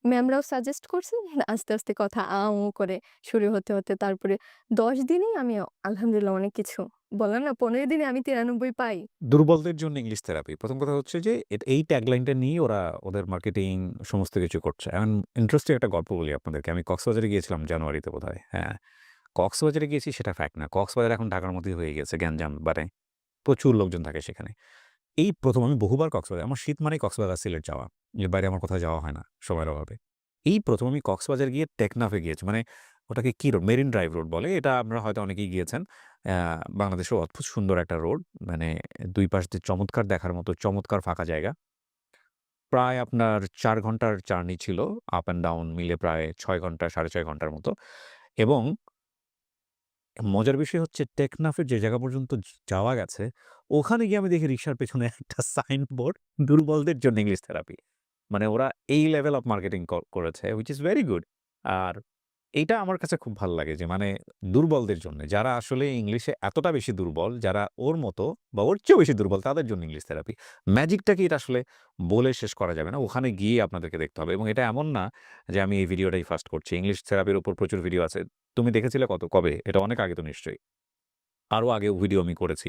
ম্যামরাও সাজেস্ট করছেন। আস্তে, আস্তে কথা উ করে শুরু হতে তারপরে ১০ দিনেই আমি আলহামদুলিল্লাহ অনেক কিছু বললাম না ১৫ দিনে আমি ৯৩ পাই। দুর্বলদের জন্য ইংলিশ থেরাপি। ১ম কথা হচ্ছে যে এই ট্যাগলাইনটা নিয়েই ওরা ওদের মার্কেটিং সমস্ত কিছু করছে। এখন ইন্টারেস্টিং একটা গল্প বলি আপনাদেরকে। আমি কক্সবাজারে গিয়েছিলাম জানুয়ারিতে বোধহয়। হ্যাঁ, কক্সবাজারে গিয়েছি সেটা ফ্যাক্ট না। কক্সবাজার এখন ঢাকার মতোই হয়ে গেছে, গ্যাঞ্জাম বাড়ে। প্রচুর লোকজন থাকে সেখানে। এই ১ম আমি বহুবার কক্সবাজার, আমার শীত মানেই কক্সবাজার, সিলেট যাওয়া। এর বাইরে আমার কোথাও যাওয়া হয় না সময়ের অভাবে। এই ১ম আমি কক্সবাজার গিয়ে টেকনাফে গিয়েছি। মানে ওটাকে কি রোড? মেরিন ড্রাইভ রোড বলে। এটা আপনারা হয়তো অনেকেই গিয়েছেন। বাংলাদেশের অদ্ভুত সুন্দর একটা রোড। মানে ২ পাশ দিয়ে চমৎকার দেখার মতো চমৎকার ফাঁকা জায়গা। প্রায় আপনার ৪ ঘন্টার জার্নি ছিল। আপ অ্যান্ড ডাউন মিলে প্রায় ৬ ঘন্টা, ৬.৫ ঘন্টার মতো। এবং মজার বিষয় হচ্ছে টেকনাফের যে জায়গা পর্যন্ত যাওয়া গেছে, ওখানে গিয়ে আমি দেখি রিকশার পেছনে একটা সাইনবোর্ড, দুর্বলদের জন্য ইংলিশ থেরাপি। মানে ওরা এই লেভেল অফ মার্কেটিং করেছে, হুইচ ইস ভেরি গুড। আর এইটা আমার কাছে খুব ভাল লাগে যে মানে দুর্বলদের জন্য, যারা আসলে ইংলিশে এতটা বেশি দুর্বল, যারা ওর মতো বা ওর চেয়েও বেশি দুর্বল, তাদের জন্য ইংলিশ থেরাপি। ম্যাজিকটাকে এটা আসলে বলে শেষ করা যাবে না। ওখানে গিয়ে আপনাদেরকে দেখতে হবে। এবং এটা এমন না যে আমি এই ভিডিওটাই ফার্স্ট করছি। ইংলিশ থেরাপির উপর প্রচুর ভিডিও আছে। তুমি দেখেছিলে কবে? এটা অনেক আগে তো নিশ্চয়ই। আরো আগেও ভিডিও আমি করেছি।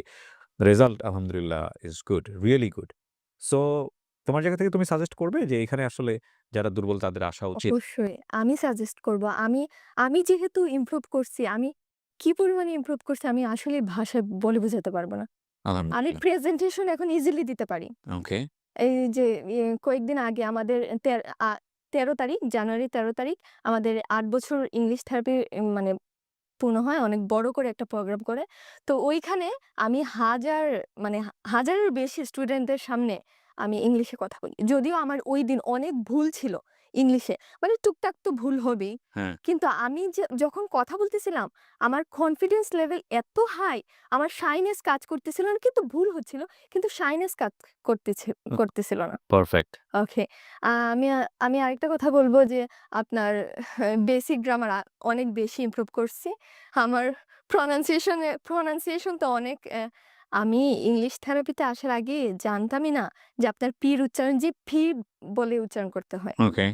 রেজাল্ট আলহামদুলিল্লাহ is good, really good. So তোমার জায়গা থেকে তুমি সাজেস্ট করবে যে এখানে আসলে যারা দুর্বল তাদের আসা উচিত? অবশ্যই আমি সাজেস্ট করব। আমি যেহেতু ইমপ্রুভ করছি, আমি কি পরিমাণে ইমপ্রুভ করছি আমি আসলে ভাষায় বলে বোঝাতে পারব না। আমি আলহামদুলিল্লাহ। প্রেজেন্টেশন এখন ইজিলি দিতে পারি। ওকে। এই যে কয়েকদিন আগে আমাদের ১৩ তারিখ, জানুয়ারির ১৩ তারিখ আমাদের ৮ বছর ইংলিশ থেরাপি মানে পূর্ণ হয়। অনেক বড় করে একটা প্রোগ্রাম করে। তো ওইখানে আমি মানে হাজারের বেশি স্টুডেন্টদের সামনে আমি ইংলিশে কথা বলি। যদিও আমার ঐদিন অনেক ভুল ছিল ইংলিশে। মানে টুকটাক তো ভুল হবেই। হ্যাঁ। কিন্তু আমি যখন কথা বলতেছিলাম, আমার কনফিডেন্স লেভেল এত হাই, আমার শাইনেস কাজ করতেছিল না কিন্তু ভুল হচ্ছিল। কিন্তু শাইনেস কাজ করতেছিল না। পারফেক্ট। ওকে। আমি আরেকটা কথা বলব যে আপনার বেসিক গ্রামার অনেক বেশি ইমপ্রুভ করছি। আমার প্রনাউন্সিয়েশন তো অনেক আমি ইংলিশ থেরাপিতে আসার আগে জানতামই না যে আপনার পির উচ্চারণ যে ফি বলে উচ্চারণ করতে হয়। ওকে,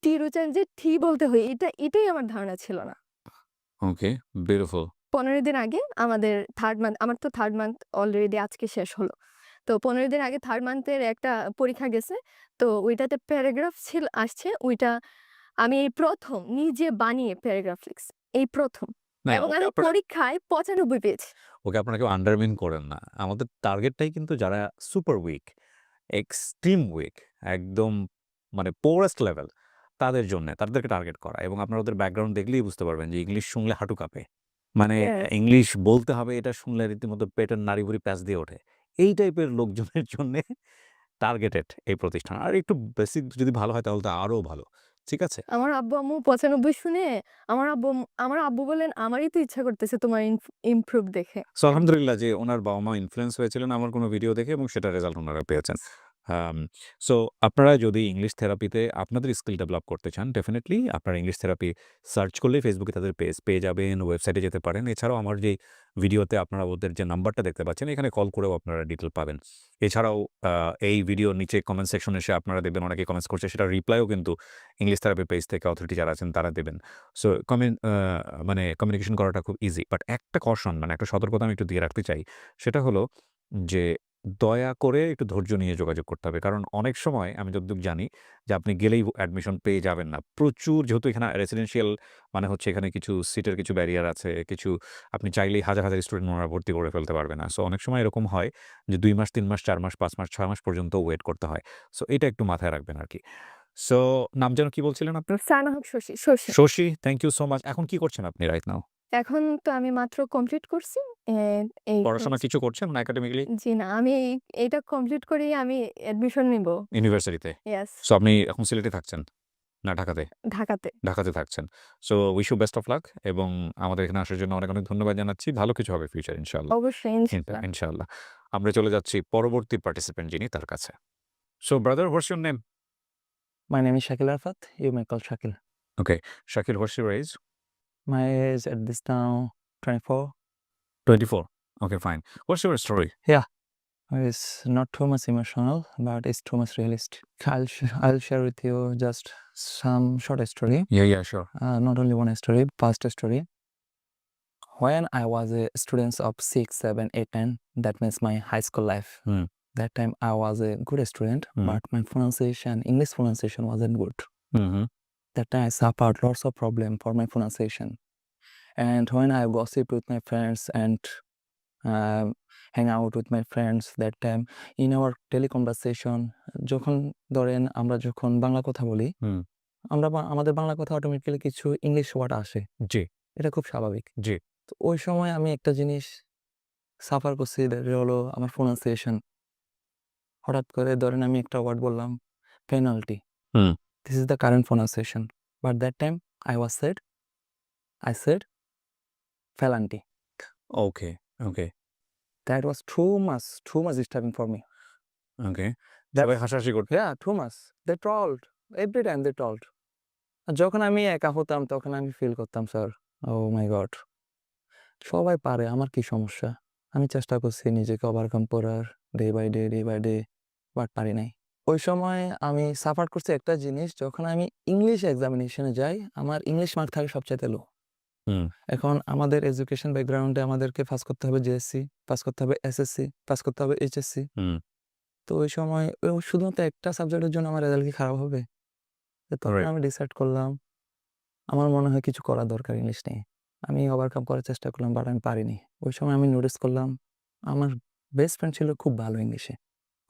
টির উচ্চারণ যে ঠি বলতে হয় এটাই আমার ধারণা ছিল না। ওকে, বিউটিফুল। ১৫ দিন আগে আমাদের 3rd মান্থ আমার তো 3rd মান্থ অলরেডি আজকে শেষ হলো। তো ১৫ দিন আগে 3rd মান্থের একটা পরীক্ষা গেছে। তো ওইটাতে প্যারাগ্রাফ আসছে ওইটা আমি এই ১ম নিজে বানিয়ে প্যারাগ্রাফ লিখছি। এই ১ম না, এবং ওকে আমি আপনারা পরীক্ষায় ৯৫ পেয়েছি। কেউ আন্ডারমিন করেন না। আমাদের টার্গেটটাই কিন্তু যারা সুপার উইক, এক্সট্রিম উইক, একদম মানে পোরেস্ট লেভেল, তাদেরকে টার্গেট করা। এবং আপনারা ওদের ব্যাকগ্রাউন্ড দেখলেই বুঝতে পারবেন যে ইংলিশ শুনলে হাঁটু কাঁপে। মানে Yes. ইংলিশ বলতে হবে এটা শুনলে রীতিমতো পেটের নাড়ি-ভুড়ি প্যাঁচ দিয়ে ওঠে। এই টাইপের লোকজনের জন্যে টার্গেটেড এই প্রতিষ্ঠান। আর একটু বেসিক যদি ভালো হয় তাহলে তো আরো ভালো। ঠিক আছে? আমার আব্বু-আম্মু ৯৫ শুনে আমার আব্বু বললেন, "আমারই তো ইচ্ছা করতেছে তোমার ইমপ্রুভ দেখে।" সো আলহামদুলিল্লাহ যে উনার বাবা-মা ইনফ্লুয়েন্স হয়েছিলেন আমার কোনো ভিডিও দেখে এবং সেটার রেজাল্ট উনারা পেয়েছেন। সো আপনারা যদি ইংলিশ থেরাপিতে আপনাদের স্কিল ডেভেলপ করতে চান, ডেফিনিটলি আপনারা ইংলিশ থেরাপি সার্চ করলেই ফেসবুকে তাদের পেজ পেয়ে যাবেন, ওয়েবসাইটে যেতে পারেন। এছাড়াও আমার যে ভিডিওতে আপনারা ওদের যে নাম্বারটা দেখতে পাচ্ছেন, এখানে কল করেও আপনারা ডিটেইল পাবেন। এছাড়াও এই ভিডিওর নিচে কমেন্ট সেকশনে এসে আপনারা দেখবেন অনেকে কমেন্টস করছে, সেটার রিপ্লাইও কিন্তু ইংলিশ থেরাপি পেজ থেকে অথরিটি যারা আছেন তারা দেবেন। সো মানে কমিউনিকেশন করাটা খুব ইজি। বাট একটা কশন মানে একটা সতর্কতা আমি একটু দিয়ে রাখতে চাই। সেটা হলো যে দয়া করে একটু ধৈর্য নিয়ে যোগাযোগ করতে হবে। কারণ অনেক সময় আমি যতদূর জানি যে আপনি গেলেই অ্যাডমিশন পেয়ে যাবেন না। প্রচুর যেহেতু এখানে রেসিডেন্সিয়াল মানে হচ্ছে এখানে কিছু সিটের কিছু ব্যারিয়ার আছে। কিছু আপনি চাইলেই হাজার, হাজার স্টুডেন্ট ওনারা ভর্তি করে ফেলতে পারবে না। সো অনেক সময় এরকম হয় যে ২ মাস, ৩ মাস, ৪ মাস, ৫ মাস, ৬ মাস পর্যন্ত ওয়েট করতে হয়। সো এটা একটু মাথায় রাখবেন আরকি। সো নাম যেন কি বলছিলেন আপনার? সানাহক Shashi. Shashi, thank you so much. এখন কি করছেন আপনি রাইট নাও? এখন তো আমি মাত্র কমপ্লিট করছি। এই পড়াশোনা কিছু করছেন না একাডেমিক্যালি? জি না, আমি এইটা কমপ্লিট করেই আমি অ্যাডমিশন নিব। ইউনিভার্সিটিতে? ইয়েস, সো আপনি এখন সিলেটে থাকছেন? না ঢাকাতে? ঢাকাতে। ঢাকাতে থাকছেন। So wish you best of luck এবং আমাদের এখানে আসার জন্য অনেক, অনেক ধন্যবাদ জানাচ্ছি। ভালো কিছু হবে ফিউচার ইনশাআল্লাহ। অবশ্যই ইনশাআল্লাহ। ইনশাআল্লাহ। আমরা চলে যাচ্ছি পরবর্তী পার্টিসিপেন্ট যিনি তার কাছে। So brother what's your name? My name is Shakil Arfat. You may call Shakil. Okay. Shakil what's your age? My age at this now 24. 24. Okay fine. What's your story? It's not too much emotional, but it's too much realistic. I'll share with you just some short story. Yeah sure. Not only one story, past story. When I was a student of 6, 7, 8, 9, that means my high school life. Hmm. That time I was a good student, but my pronunciation, English pronunciation wasn't good. Hmm, hmm. That time I suffered lots of problem for my pronunciation. And when I gossip with my friends and hang out with my friends, that time in our daily conversation, যখন ধরেন আমরা যখন বাংলা কথা বলি, হুম। আমাদের বাংলা কথা automatically কিছু English word আসে। জি, এটা খুব স্বাভাবিক। জি। তো ওই সময় আমি একটা জিনিস সাফার করছি, that হলো আমার pronunciation. হঠাৎ করে ধরেন আমি একটা ওয়ার্ড বললাম, penalty. Hmm. This is the current pronunciation. But that time I said Phalanti. Okay, okay, That was too much disturbing for me. Okay. That সবাই হাসাহাসি করছে? Yeah, too much. They trolled. Every time they trolled. আর যখন আমি একা হতাম তখন আমি feel করতাম, স্যার, oh my God, সবাই পারে, আমার কি সমস্যা? আমি চেষ্টা করছি নিজেকে ওভারকাম করার ডে বাই ডে, বাট পারি নাই। ওই সময় আমি সাফার করছি একটা জিনিস, যখন আমি ইংলিশ এক্সামিনেশনে যাই, আমার ইংলিশ মার্ক থাকে সবচাইতে লো। হুম। এখন আমাদের এডুকেশন ব্যাকগ্রাউন্ডে আমাদেরকে পাস করতে হবে জেএসসি, পাস করতে হবে এসএসসি, পাস করতে হবে এইচএসসি। হুম। তো ওই সময় শুধুমাত্র একটা সাবজেক্টের জন্য আমার রেজাল্ট কি খারাপ হবে? তো তখন রাইট। আমি ডিসাইড করলাম, আমার মনে হয় কিছু করা দরকার ইংলিশ নিয়ে। আমি ওভারকাম করার চেষ্টা করলাম, বাট আমি পারিনি। ওই সময় আমি নোটিস করলাম, আমার বেস্ট ফ্রেন্ড ছিল খুব ভালো ইংলিশে।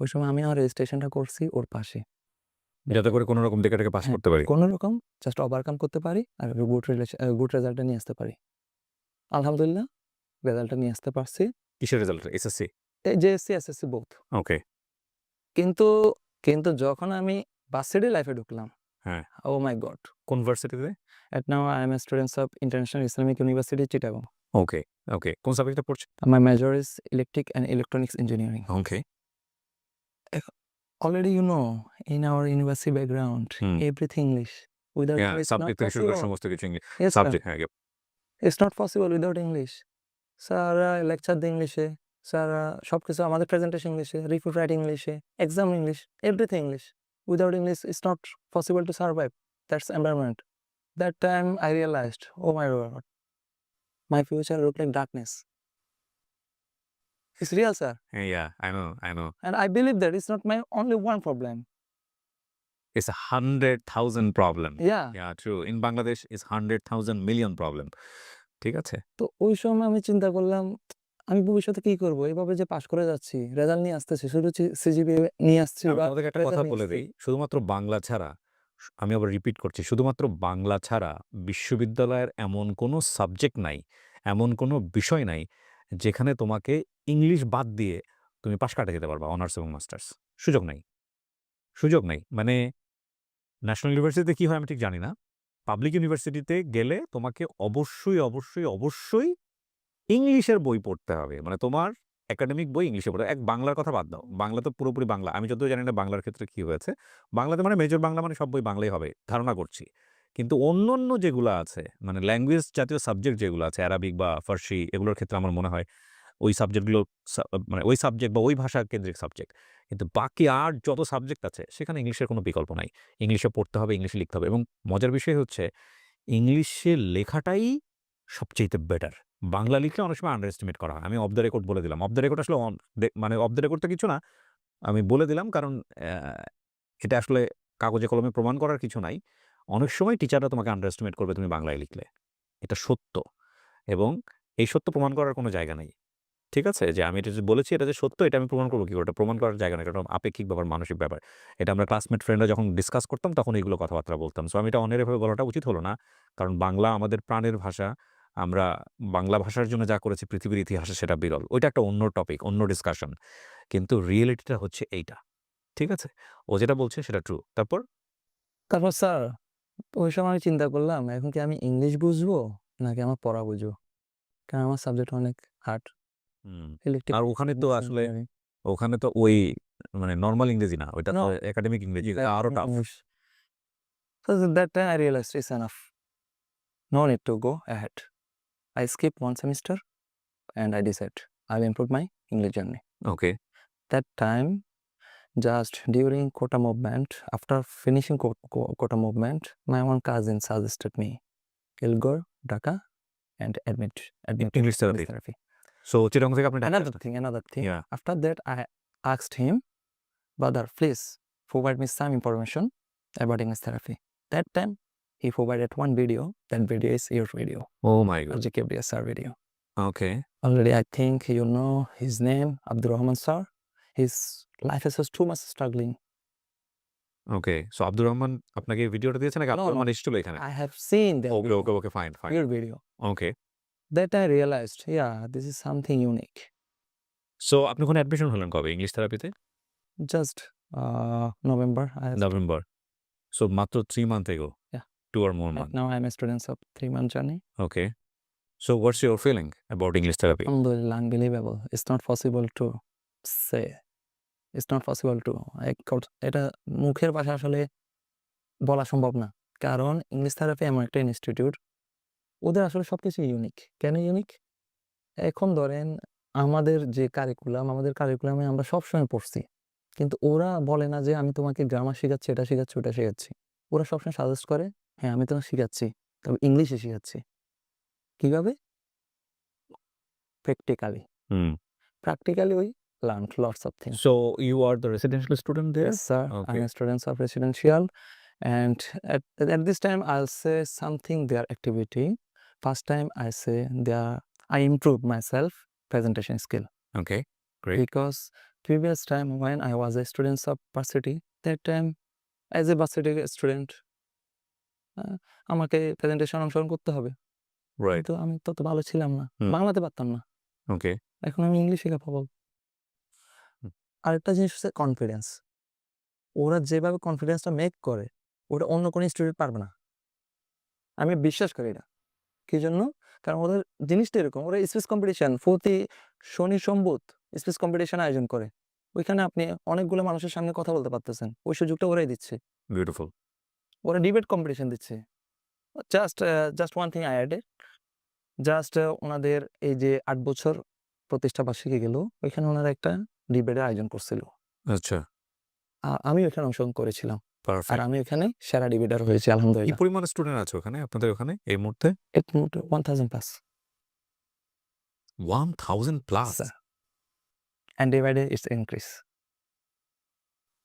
ওই সময় আমি আমার রেজিস্ট্রেশনটা করছি ওর পাশে। যাতে করে কোন রকম দেখে পাস হ্যাঁ, করতে পারি। কোনরকম জাস্ট ওভারকাম করতে পারি আর গুড রেজাল্টটা নিয়ে আসতে পারি। আলহামদুলিল্লাহ রেজাল্টটা নিয়ে আসতে পারছি। কিসের রেজাল্ট? এসএসসি? এই জেএসসি, এসএসসি বোথ। ওকে। কিন্তু কিন্তু যখন আমি ভার্সিটি লাইফে ঢুকলাম, হ্যাঁ। oh my God! কোন ভার্সিটিতে? At now I am a student of International Islamic University, Chittagong. ওকে, ওকে। কোন সাবজেক্টে পড়ছেন? My major is Electric and Electronics Engineering. Okay. Already you know, in our university background, everything English. Without হ্যাঁ, English, not subject থেকে শুরু করে possible. সমস্ত কিছু English. Yes, sir. Subject হ্যাঁ, It's not possible without English. স্যাররা lecture দেয় ইংলিশে, স্যাররা সবকিছু আমাদের প্রেজেন্টেশন ইংলিশে, রিপোর্ট রাইটিং ইংলিশে, exam English, everything English. Without English, it's not possible to survive. That's environment. That time I realized, oh my God, my future looked like darkness. It's real, sir. Yeah, I know. And I believe that it's not my only one problem. It's 100,000 problem. Yeah. Yeah, true. In Bangladesh, it's 100,000 million problem. ঠিক আছে? তো ওই সময় আমি চিন্তা করলাম, আমি ভবিষ্যতে কি করব? এভাবে যে পাস করে যাচ্ছি, রেজাল্ট নিয়ে আসতেছি, শুধু সিজিপিএ নিয়ে আসছি বা আপনাদেরকে একটা কথা বলে দেই। শুধুমাত্র বাংলা ছাড়া, আমি আবার রিপিট করছি, শুধুমাত্র বাংলা ছাড়া বিশ্ববিদ্যালয়ের এমন কোনো সাবজেক্ট নাই, এমন কোনো বিষয় নাই যেখানে তোমাকে ইংলিশ বাদ দিয়ে তুমি পাশ কাটিয়ে যেতে পারবা অনার্স এবং মাস্টার্স। সুযোগ নাই। সুযোগ নাই। মানে ন্যাশনাল ইউনিভার্সিটিতে কি হয় আমি ঠিক জানি না। পাবলিক ইউনিভার্সিটিতে গেলে তোমাকে অবশ্যই ইংলিশের বই পড়তে হবে। মানে তোমার একাডেমিক বই ইংলিশে পড়তে হবে। বাংলার কথা বাদ দাও। বাংলা তো পুরোপুরি বাংলা। আমি যতদূর জানি না বাংলার ক্ষেত্রে কি হয়েছে। বাংলাতে মানে মেজর বাংলা মানে সব বই বাংলাই হবে, ধারণা করছি। কিন্তু অন্যান্য যেগুলা আছে, মানে ল্যাঙ্গুয়েজ জাতীয় সাবজেক্ট যেগুলো আছে, অ্যারাবিক বা ফার্সি এগুলোর ক্ষেত্রে আমার মনে হয় ওই সাবজেক্টগুলো মানে ওই সাবজেক্ট বা ওই ভাষা কেন্দ্রিক সাবজেক্ট। কিন্তু বাকি আর যত সাবজেক্ট আছে সেখানে ইংলিশের কোনো বিকল্প নাই। ইংলিশে পড়তে হবে, ইংলিশে লিখতে হবে এবং মজার বিষয় হচ্ছে ইংলিশে লেখাটাই সবচাইতে বেটার। বাংলা লিখলে অনেক সময় আন্ডার এস্টিমেট করা হয়। আমি অফ দ্য রেকর্ড বলে দিলাম। অফ দ্য রেকর্ড আসলে মানে অফ দ্য রেকর্ড তো কিছু না। আমি বলে দিলাম কারণ এটা আসলে কাগজে কলমে প্রমাণ করার কিছু নাই। অনেক সময় টিচাররা তোমাকে আন্ডার এস্টিমেট করবে তুমি বাংলায় লিখলে। এটা সত্য এবং এই সত্য প্রমাণ করার কোনো জায়গা নেই। ঠিক আছে? যে আমি এটা যে বলেছি এটা যে সত্য এটা আমি প্রমাণ করব কি করে? এটা প্রমাণ করার জায়গা না। এটা আপেক্ষিক ব্যাপার, মানসিক ব্যাপার। এটা আমরা ক্লাসমেট ফ্রেন্ডরা যখন ডিসকাস করতাম তখন এগুলো কথাবার্তা বলতাম। সো আমি এটা অন্যের এভাবে বলাটা উচিত হলো না। কারণ বাংলা আমাদের প্রাণের ভাষা। আমরা বাংলা ভাষার জন্য যা করেছি পৃথিবীর ইতিহাসে সেটা বিরল। ওইটা একটা অন্য টপিক, অন্য ডিসকাশন। কিন্তু রিয়েলিটিটা হচ্ছে এইটা। ঠিক আছে? ও যেটা বলছে সেটা ট্রু। তারপর? তারপর স্যার ওই সময় আমি চিন্তা করলাম এখন কি আমি ইংলিশ বুঝবো নাকি আমার পড়া বুঝবো? কারণ আমার সাবজেক্ট অনেক হার্ড। হুম। ইলেকট্রিক আর ওখানে তো আসলে ইঞ্জিনিয়ারিং। ওখানে তো ওই মানে নরমাল ইংরেজি না। ওইটা তো No, একাডেমিক ইংরেজি। that আরো tough. English. So that time I realized it's enough. No need to go ahead. I skipped one semester and I decided I'll improve my English journey. Okay. That time, just during quota movement, after finishing quota movement, my one cousin suggested me, Kilgore, Dhaka, and admit English therapy. therapy. So Chittagong থেকে আপনি Dhaka Another আসলেন? thing. Yeah. After that, I asked him, brother, please provide me some information about English therapy. That time, he provided one video. That video is your video, Oh my God. RJ Kebriya sir video. Okay. Already, I think you know his name, Abdur Rahman sir. His life is too much struggling. Okay. So Abdur Rahman আপনাকে এই ভিডিওটা দিয়েছে নাকি No, Abdur no. Rahman এসেছিল এখানে? I have seen that okay, okay, okay, fine, fine. your video. Okay. That I realized, yeah, this is something unique. So আপনি ওখানে admission হলেন কবে ইংলিশ থেরাপিতে? Just November. নভেম্বর। সো মাত্র 3 মান্থ এগো? Yeah. 2 or more Right month. now, I'm a student of 3-month journey. Okay. So what's your feeling about English therapy? Alhamdulillah, unbelievable. It's not possible to say. It's not possible to. এটা মুখের ভাষা আসলে বলা সম্ভব না। কারণ English therapy এমন একটা ইনস্টিটিউট, ওদের আসলে সবকিছু ইউনিক। কেন ইউনিক? এখন ধরেন আমাদের আমাদের কারিকুলামে আমরা সবসময় পড়ছি। কিন্তু ওরা বলে না যে আমি তোমাকে গ্রামার শিখাচ্ছি, এটা শিখাচ্ছি, ওটা শিখাচ্ছি। ওরা সবসময় সাজেস্ট করে, হ্যাঁ আমি তোমাকে শিখাচ্ছি। তবে ইংলিশে শিখাচ্ছি। কিভাবে? Practically. Hmm. Practically, we learned lots of things. So you are the residential student there? Yes, sir. Okay. I'm a student of residential, and at this time, I'll say something their activity. First time, I improved myself presentation skill Okay. Great. because previous time when I was a student of varsity, that time as a varsity student, আমাকে presentation অংশগ্রহণ করতে হবে। Right. কিন্তু আমি তত ভালো ছিলাম না, হুম। বাংলাতে পারতাম না। Okay. এখন আমি ইংলিশে ক্যাপাবল। হুম। আরেকটা জিনিস হচ্ছে কনফিডেন্স। ওরা যেভাবে কনফিডেন্সটা মেক করে, ওটা অন্য কোনো স্টুডেন্ট পারবে না। আমি বিশ্বাস করি এটা। কি জন্য? কারণ ওদের জিনিসটা এরকম, ওরা স্পিচ কম্পিটিশন প্রতি শনি সম্বুধ স্পিচ কম্পিটিশন আয়োজন করে। ওইখানে আপনি অনেকগুলো মানুষের সামনে কথা বলতে পারতেছেন। ওই সুযোগটা ওরাই দিচ্ছে। Beautiful. ওরা ডিবেট কম্পিটিশন দিচ্ছে। Just one thing I added. ওনাদের এই যে 8 বছর প্রতিষ্ঠা বার্ষিকী গেল, ওইখানে ওনারা একটা ডিবেটের আয়োজন করছিল। আচ্ছা। আমি ওইখানে অংশগ্রহণ করেছিলাম। আর পারফেক্ট। আমি ওখানে সেরা ডিবেটার হয়েছি কি আলহামদুলিল্লাহ। পরিমাণ স্টুডেন্ট আছে ওখানে আপনাদের ওখানে এই মুহূর্তে? It moved to 1000+. 1000 plus? Sir. And day by day it's increase.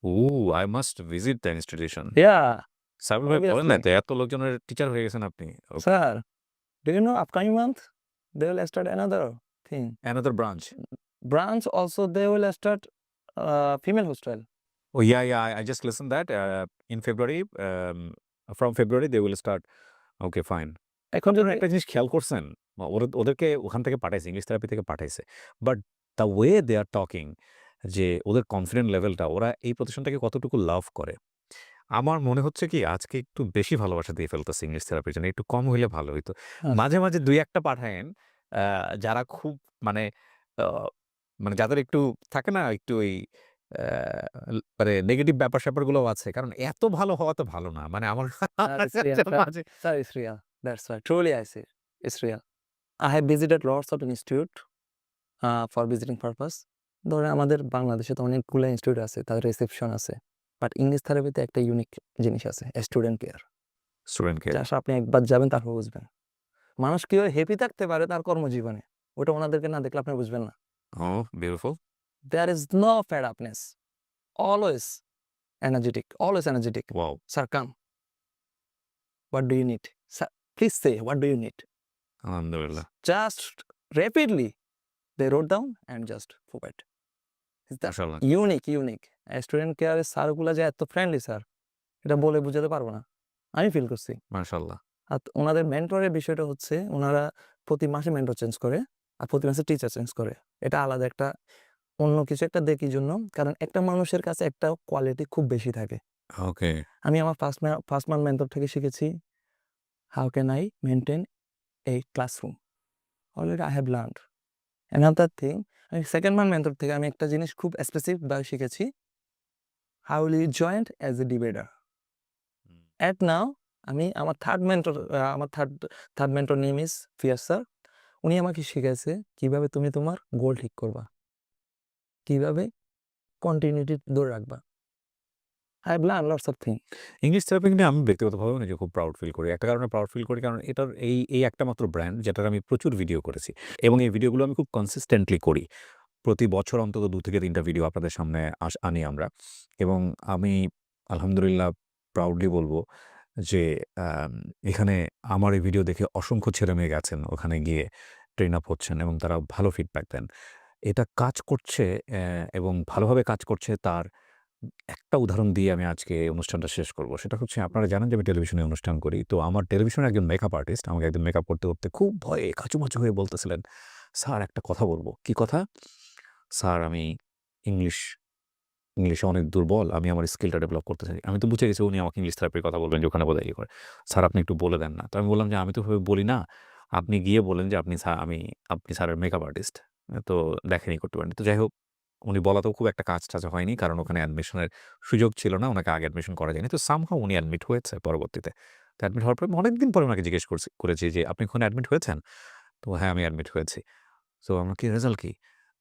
Ooh, I must visit the institution. Yeah, Sabir ভাই বলেন না obviously. তো এত লোকজনের টিচার হয়ে গেছেন আপনি। Sir. Do you know upcoming month they will start another thing. Another branch. Branch also they will start female hostel. Oh yeah, I just listened that in February from February they will start. Okay, fine. এখন যদি একটা জিনিস খেয়াল করছেন ওদেরকে ওখান থেকে পাঠাইছে, ইংলিশ থেরাপি থেকে পাঠাইছে। But the way they are talking, যে ওদের কনফিডেন্ট লেভেলটা, ওরা এই প্রতিষ্ঠানটাকে কতটুকু লাভ করে। আমার মনে হচ্ছে কি আজকে একটু বেশি ভালোবাসা দিয়ে ফেলতেছে ইংলিশ থেরাপির জন্য। একটু কম হইলে ভালো হইতো। আচ্ছা। মাঝে, মাঝে ২-১ টা পাঠায়েন আ যারা খুব মানে আ মানে যাদের একটু থাকে না একটু ওই আ মানে নেগেটিভ ব্যাপার-স্যাপারগুলোও আছে। কারণ এত ভালো হওয়া তো ভালো না। মানে আমার Sir, it's real. Sir, মাঝে sir, it's real. That's why. Truly, I say it's real. I have visited lots of institute for visiting purpose. ধরেন আমাদের বাংলাদেশে তো অনেকগুলো ইনস্টিটিউট আছে, তাদের রিসেপশন আছে। বাট ইংলিশ থেরাপিতে একটা ইউনিক জিনিস আছে, student care. Student care. Just আপনি একবার যাবেন তারপর বুঝবেন। মানুষ কিভাবে হ্যাপি থাকতে পারে তার কর্মজীবনে, ওটা ওনাদেরকে না দেখলে আপনি বুঝবেন না। Oh, beautiful. There is no fed upness. Always energetic. Always energetic. Wow. Sir, come. What do you need? Sir, please say, what do you need? আলহামদুলিল্লাহ। Just rapidly they wrote down and just forward. Is that মাশাআল্লাহ। unique. Student কেয়ারের স্যারগুলা যে এত friendly sir, এটা বলে বোঝাতে পারবো না। আমি ফিল করছি। মাশাআল্লাহ। আর ওনাদের মেন্টরের বিষয়টা হচ্ছে ওনারা প্রতি মাসে মেন্টর চেঞ্জ করে আর প্রতি মাসে টিচার চেঞ্জ করে। এটা আলাদা একটা অন্য কিছু একটা দেখি জন্য, কারণ একটা মানুষের কাছে একটা কোয়ালিটি খুব বেশি থাকে। ওকে। আমি আমার ফার্স্ট মান মেন্টর থেকে শিখেছি how can I maintain a classroom. Already I have learned. Another thing, আমি সেকেন্ড মান মেন্টর থেকে আমি একটা জিনিস খুব স্পেসিফিক ভাবে শিখেছি, how will you join as a debater. At now আমি আমার third mentor name is Fiaz sir. উনি আমাকে শিখেছে কিভাবে তুমি তোমার গোল ঠিক করবা, কিভাবে কন্টিনিউটি ধরে রাখবা। I have learned lots of things. English therapy নিয়ে আমি ব্যক্তিগতভাবে নিজে খুব প্রাউড ফিল করি। একটা কারণে প্রাউড ফিল করি, কারণ এটার এই একটা মাত্র ব্র্যান্ড যেটার আমি প্রচুর ভিডিও করেছি এবং এই ভিডিওগুলো আমি খুব কনসিস্টেন্টলি করি। প্রতি বছর অন্তত ২ থেকে ৩ টা ভিডিও আপনাদের সামনে আনি আমরা। এবং আমি আলহামদুলিল্লাহ প্রাউডলি বলব যে এখানে আমার এই ভিডিও দেখে অসংখ্য ছেলেমেয়ে গেছেন, ওখানে গিয়ে ট্রেন আপ হচ্ছেন এবং তারা ভালো ফিডব্যাক দেন। এটা কাজ করছে এবং ভালোভাবে কাজ করছে, তার একটা উদাহরণ দিয়ে আমি আজকে এই অনুষ্ঠানটা শেষ করব। সেটা হচ্ছে, আপনারা জানেন যে আমি টেলিভিশনে অনুষ্ঠান করি। তো আমার টেলিভিশনের একজন মেকআপ আর্টিস্ট আমাকে একদিন মেকআপ করতে খুব ভয়ে কাঁচুমাচু হয়ে বলতেছিলেন, "স্যার একটা কথা বলব।" "কি কথা?" "স্যার আমি ইংলিশে অনেক দুর্বল। আমি আমার স্কিলটা ডেভেলপ করতে চাই।" আমি তো বুঝে গেছি উনি আমাকে ইংলিশ থেরাপির কথা বলবেন যে ওখানে বোধহয় ইয়ে করে। "স্যার আপনি একটু বলে দেন না।" তো আমি বললাম যে, "আমি তো ওভাবে বলি না। আপনি গিয়ে বলেন যে আপনি স্যারের মেকআপ আর্টিস্ট। তো দেখেন করতে পারেন।" তো যাই হোক, উনি বলাতেও খুব একটা কাজ-টাজ হয়নি। কারণ ওখানে অ্যাডমিশনের সুযোগ ছিল না। উনাকে আগে অ্যাডমিশন করা যায়নি। তো সামহাউ উনি অ্যাডমিট হয়েছে পরবর্তীতে। তো অ্যাডমিট হওয়ার পর অনেকদিন পরে উনাকে জিজ্ঞেস করেছি যে, "আপনি ওখানে অ্যাডমিট হয়েছেন?" তো, "হ্যাঁ, আমি অ্যাডমিট হয়েছি।" "তো আমার কি রেজাল্ট কি?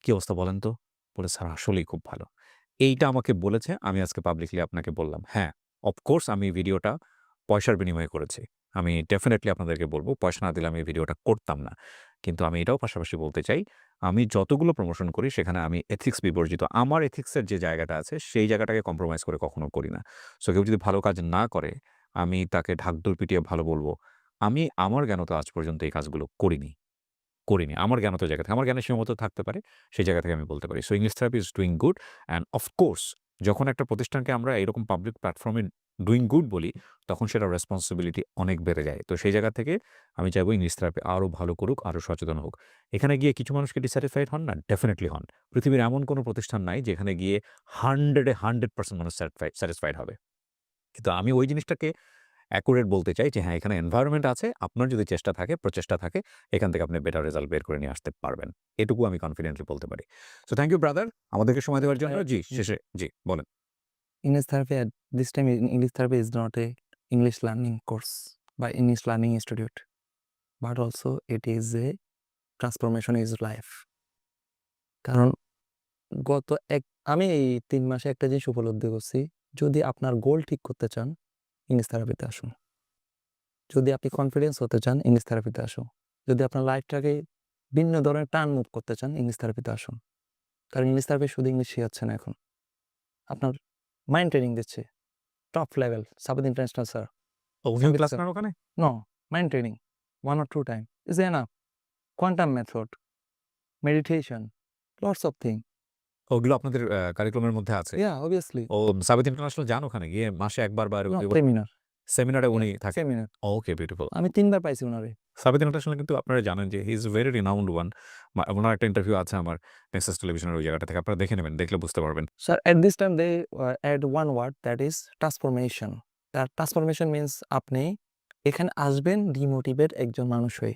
কি অবস্থা বলেন তো?" বলে, "স্যার আসলেই খুব ভালো।" এইটা আমাকে বলেছে, আমি আজকে পাবলিকলি আপনাকে বললাম। হ্যাঁ, অফকোর্স আমি ভিডিওটা পয়সার বিনিময়ে করেছি। আমি ডেফিনিটলি আপনাদেরকে বলব, পয়সা না দিলে আমি এই ভিডিওটা করতাম না। কিন্তু আমি এটাও পাশাপাশি বলতে চাই, আমি যতগুলো প্রমোশন করি সেখানে আমি এথিক্স বিবর্জিত। আমার এথিক্সের যে জায়গাটা আছে সেই জায়গাটাকে কম্প্রোমাইজ করে কখনো করি না। সো কেউ যদি ভালো কাজ না করে, আমি তাকে ঢাকঢোল পিটিয়ে ভালো বলব। আমি আমার জ্ঞানত আজ পর্যন্ত এই কাজগুলো করিনি। আমার জ্ঞানত জায়গা থেকে, আমার জ্ঞানের সীমাবদ্ধ থাকতে পারে, সেই জায়গা থেকে আমি বলতে পারি। So English therapy is doing good and of course যখন একটা প্রতিষ্ঠানকে আমরা এরকম পাবলিক প্ল্যাটফর্মে ডুইং গুড বলি, তখন সেটার রেসপন্সিবিলিটি অনেক বেড়ে যায়। তো সেই জায়গা থেকে আমি চাইবো ইংলিশ থেরাপি আরও ভালো করুক, আরও সচেতন হোক। এখানে গিয়ে কিছু মানুষ কি ডিস্যাটিসফাইড হন না? ডেফিনিটলি হন। পৃথিবীর এমন কোনো প্রতিষ্ঠান নাই যেখানে গিয়ে 100% মানুষ স্যাটিসফাইড হবে। কিন্তু আমি ওই জিনিসটাকে অ্যাকুরেট বলতে চাই যে হ্যাঁ, এখানে এনভায়রনমেন্ট আছে। আপনার যদি চেষ্টা থাকে, প্রচেষ্টা থাকে, এখান থেকে আপনি বেটার রেজাল্ট বের করে নিয়ে আসতে পারবেন। এটুকু আমি কনফিডেন্টলি বলতে পারি। সো থ্যাংক ইউ ব্রাদার আমাদেরকে সময় দেওয়ার জন্য। জি, শেষে জি, বলেন। English therapy at this time, English therapy is not a English learning course by English learning institute, but also it is a transformation is life. কারণ আমি এই ৩ মাসে একটা জিনিস উপলব্ধি করছি, যদি আপনার গোল ঠিক করতে চান, ইংলিশ থেরাপিতে আসুন। যদি আপনি কনফিডেন্স হতে চান, ইংলিশ থেরাপিতে আসুন। যদি আপনার লাইফটাকে ভিন্ন ধরনের টার্ন মুভ করতে চান, ইংলিশ থেরাপিতে আসুন। কারণ ইংলিশ থেরাপি শুধু ইংলিশ শেখাচ্ছে না এখন। আপনার মাইন্ড ট্রেনিং দিচ্ছে। টপ লেভেল, সাবিত ইন্টারন্যাশনাল স্যার। উনিও সাবিত ক্লাস স্যার। নেন ওখানে? No, mind training, 1 or 2 time is enough. Quantum method, meditation, lots of things. ওগুলো আপনাদের কারিকুলামের মধ্যে আছে? Yeah, obviously. ও সাবিত ইন্টারন্যাশনাল যান ওখানে গিয়ে মাসে একবার বা No, এরকম? seminar. সেমিনারে উনি থাকেন। সেমিনার ওকে, বিউটিফুল। আমি ৩ বার পাইছি উনারে। সাবিত ইন্টারন্যাশনাল কিন্তু আপনারা জানেন যে he is very renowned one. ওনার একটা ইন্টারভিউ আছে আমার নেক্সাস টেলিভিশনের ওই জায়গাটা থেকে। আপনারা দেখে নেবেন, দেখলে বুঝতে পারবেন। Sir, at this time they add one word that is transformation. That transformation means আপনি এখানে আসবেন ডিমোটিভেট একজন মানুষ হয়ে,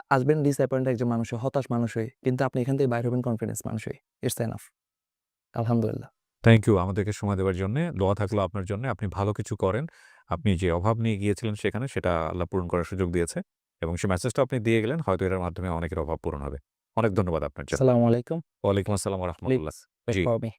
আসবেন ডিসঅ্যাপয়েন্ট একজন মানুষ হয়ে, হতাশ মানুষ হয়ে, কিন্তু আপনি এখান থেকে বাইর হবেন কনফিডেন্স মানুষ হয়ে। It's enough. আলহামদুলিল্লাহ। থ্যাংক ইউ আমাদেরকে সময় দেওয়ার জন্যে। দোয়া থাকলো আপনার জন্যে। আপনি ভালো কিছু করেন। আপনি যে অভাব নিয়ে গিয়েছিলেন সেখানে, সেটা আল্লাহ পূরণ করার সুযোগ দিয়েছে এবং সে মেসেজটা আপনি দিয়ে গেলেন। হয়তো এটার মাধ্যমে অনেকের অভাব পূরণ হবে। অনেক ধন্যবাদ আপনার জন্য। আসসালামু আলাইকুম। ওয়ালাইকুম আসসালাম ওয়া রাহমাতুল্লাহ। জি। for me.